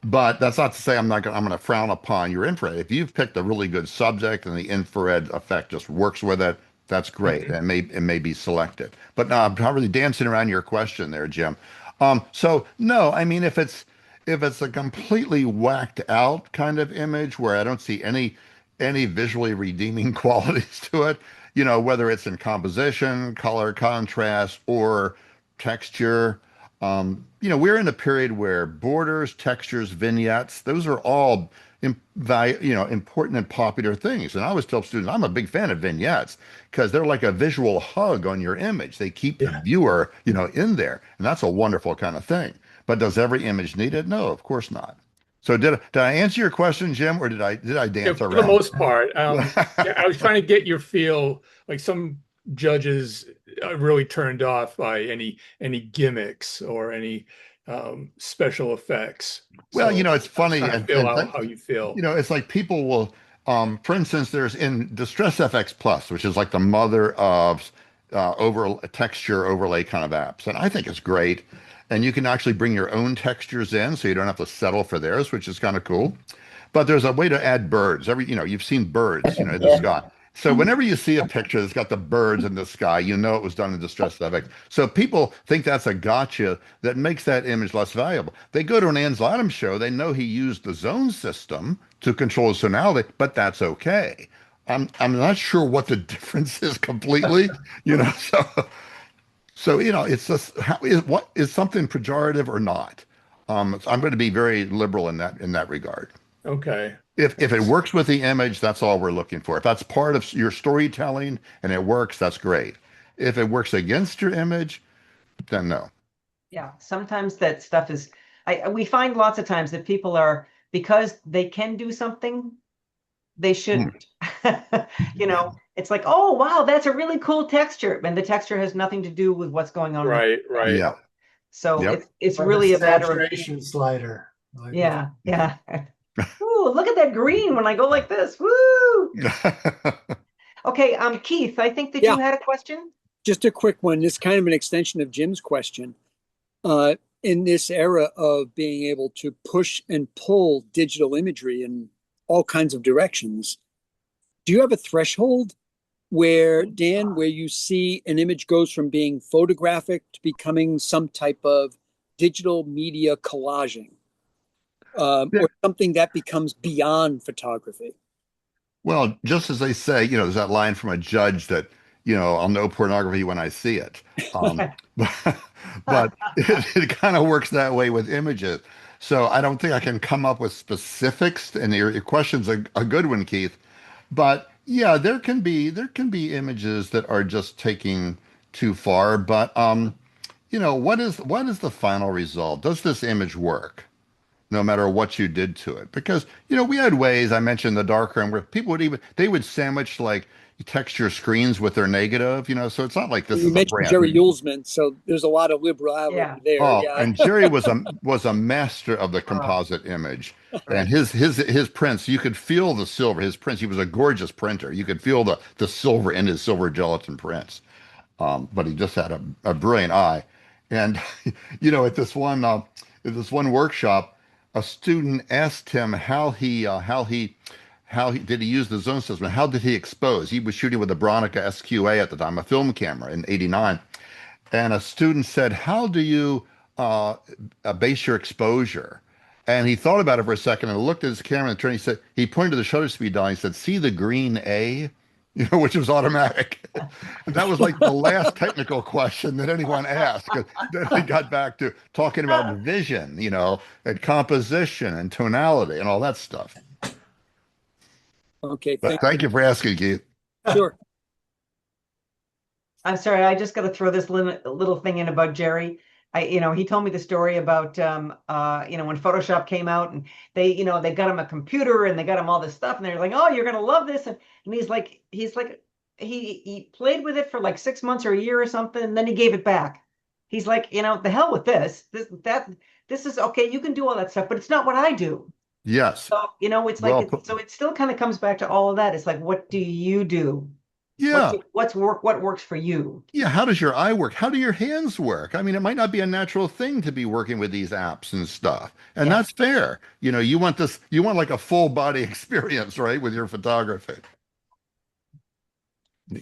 But that's not to say I'm going to frown upon your infrared. If you've picked a really good subject and the infrared effect just works with it, that's great. And it may be selected. But no, I'm not really dancing around your question there, Jim. So no, I mean, if it's a completely whacked out kind of image where I don't see any visually redeeming qualities to it, whether it's in composition, color, contrast, or texture. We're in a period where borders, textures, vignettes, those are all important and popular things. And I always tell students, I'm a big fan of vignettes because they're like a visual hug on your image. They keep the Yeah. viewer, in there. And that's a wonderful kind of thing. But does every image need it? No, of course not. So did I answer your question, Jim, or did I Yeah, dance for the around? most part. Yeah, I was trying to get your feel. Like some judges are really turned off by any gimmicks or any special effects. Well, So it's I was funny, trying to feel out how you feel. it's like people will, for instance, there's in Distress FX Plus, which is like the mother of over texture overlay kind of apps, and I think it's great. And you can actually bring your own textures in, so you don't have to settle for theirs, which is kind of cool. But there's a way to add birds. You've seen birds, in the sky. So whenever you see a picture that's got the birds in the sky, you know it was done in Distress FX. So people think that's a gotcha that makes that image less valuable. They go to an Ansel Adams show, they know he used the zone system to control his tonality, but that's okay. I'm not sure what the difference is completely, so it's just what is something pejorative or not. So I'm going to be very liberal in that regard. Okay. If it works with the image, that's all we're looking for. If that's part of your storytelling and it works, that's great. If it works against your image, then no. Yeah, sometimes that stuff is, we find lots of times that people are, because they can do something, they shouldn't. It's like, oh, wow, that's a really cool texture. And the texture has nothing to do with what's going on. Right, right. Yeah. So Yep. it's Like really the a matter of, saturation slider. Like yeah. Ooh, look at that green when I go like this. Woo! Okay, Keith, I think that Yeah. you had a question. Just a quick one. This is kind of an extension of Jim's question. In this era of being able to push and pull digital imagery in all kinds of directions, do you have a threshold where, Dan, where you see an image goes from being photographic to becoming some type of digital media collaging, or something that becomes beyond photography? Well, just as they say, there's that line from a judge that, I'll know pornography when I see it. But it kind of works that way with images. So I don't think I can come up with specifics. And your question's a good one, Keith. But yeah, there can be images that are just taking too far. But what is the final result? Does this image work? No matter what you did to it. Because, we had ways, I mentioned the darkroom, where people would sandwich like texture screens with their negative, so it's not like this You is a mentioned brand. Jerry Yulesman, so there's a lot of liberality Yeah. there. Oh, Yeah. and Jerry was a master of the composite image. And his prints, you could feel the silver, his prints, he was a gorgeous printer. You could feel the silver in his silver gelatin prints. But he just had a brilliant eye. And at this one workshop, a student asked him how he did he use the zone system? How did he expose? He was shooting with a Bronica SQA at the time, a film camera in '89. And a student said, "How do you base your exposure?" And he thought about it for a second and looked at his camera and turned. He pointed to the shutter speed dial. He said, "See the green A?" Which was automatic. And that was like the last technical question that anyone asked. 'Cause then they got back to talking about vision, and composition and tonality and all that stuff. Okay, But thank you for asking, Keith. sure. I'm sorry, I just got to throw this little thing in about Jerry. He told me the story about, when Photoshop came out and they got him a computer and they got him all this stuff and they're like, oh, you're going to love this. And he's like, he played with it for like 6 months or a year or something. And then he gave it back. He's like, the hell with this, this is okay. You can do all that stuff, but it's not what I do. Yes. So, it's Well like, put. so it still kind of comes back to all of that. It's like, what do you do? Yeah. What works for you? Yeah. How does your eye work? How do your hands work? I mean, it might not be a natural thing to be working with these apps and stuff. And Yeah. that's fair. You want like a full body experience, right, with your photography.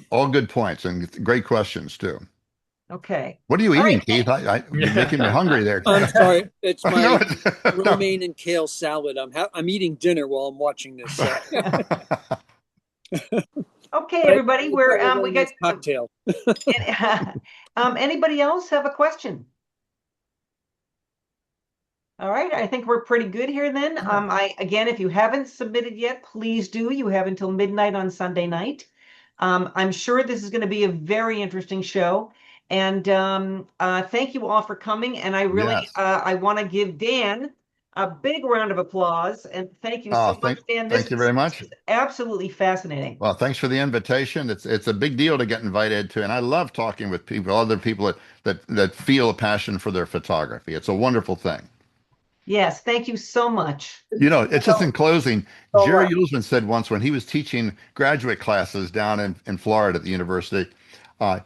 All good points and great questions too. Okay. What are you All eating, right. Keith? You're making me hungry there. I'm sorry. It's I my know it. No. romaine and kale salad. I'm eating dinner while I'm watching this. Okay, everybody, we got cocktail. anybody else have a question? All right, I think we're pretty good here then. Again, if you haven't submitted yet, please do. You have until midnight on Sunday night. I'm sure this is going to be a very interesting show. And thank you all for coming. And I really, Yes. I want to give Dan a big round of applause. And thank you so much, Dan. Thank you very This much. was absolutely fascinating. Well, thanks for the invitation. It's a big deal to get invited to, and I love talking with people, other people that feel a passion for their photography. It's a wonderful thing. Yes, thank you so much. You know, it's just in closing, So, Jerry Uelsman said once when he was teaching graduate classes down in Florida at the university,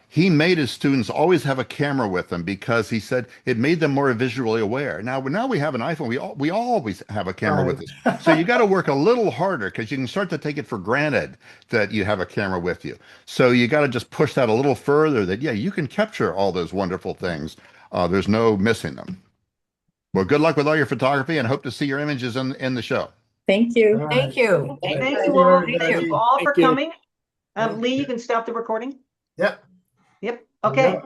he made his students always have a camera with them because he said it made them more visually aware. Now we have an iPhone. We always have a camera with us. So you got to work a little harder because you can start to take it for granted that you have a camera with you. So you got to just push that a little further that, yeah, you can capture all those wonderful things. There's no missing them. Well, good luck with all your photography and hope to see your images in the show. Thank you. All Thank right. you. Thank Thank you you, all. everybody. Thank you all for Thank you. coming. Thank Lee, you. you can stop the recording. Yep. Yep. There we Okay. go.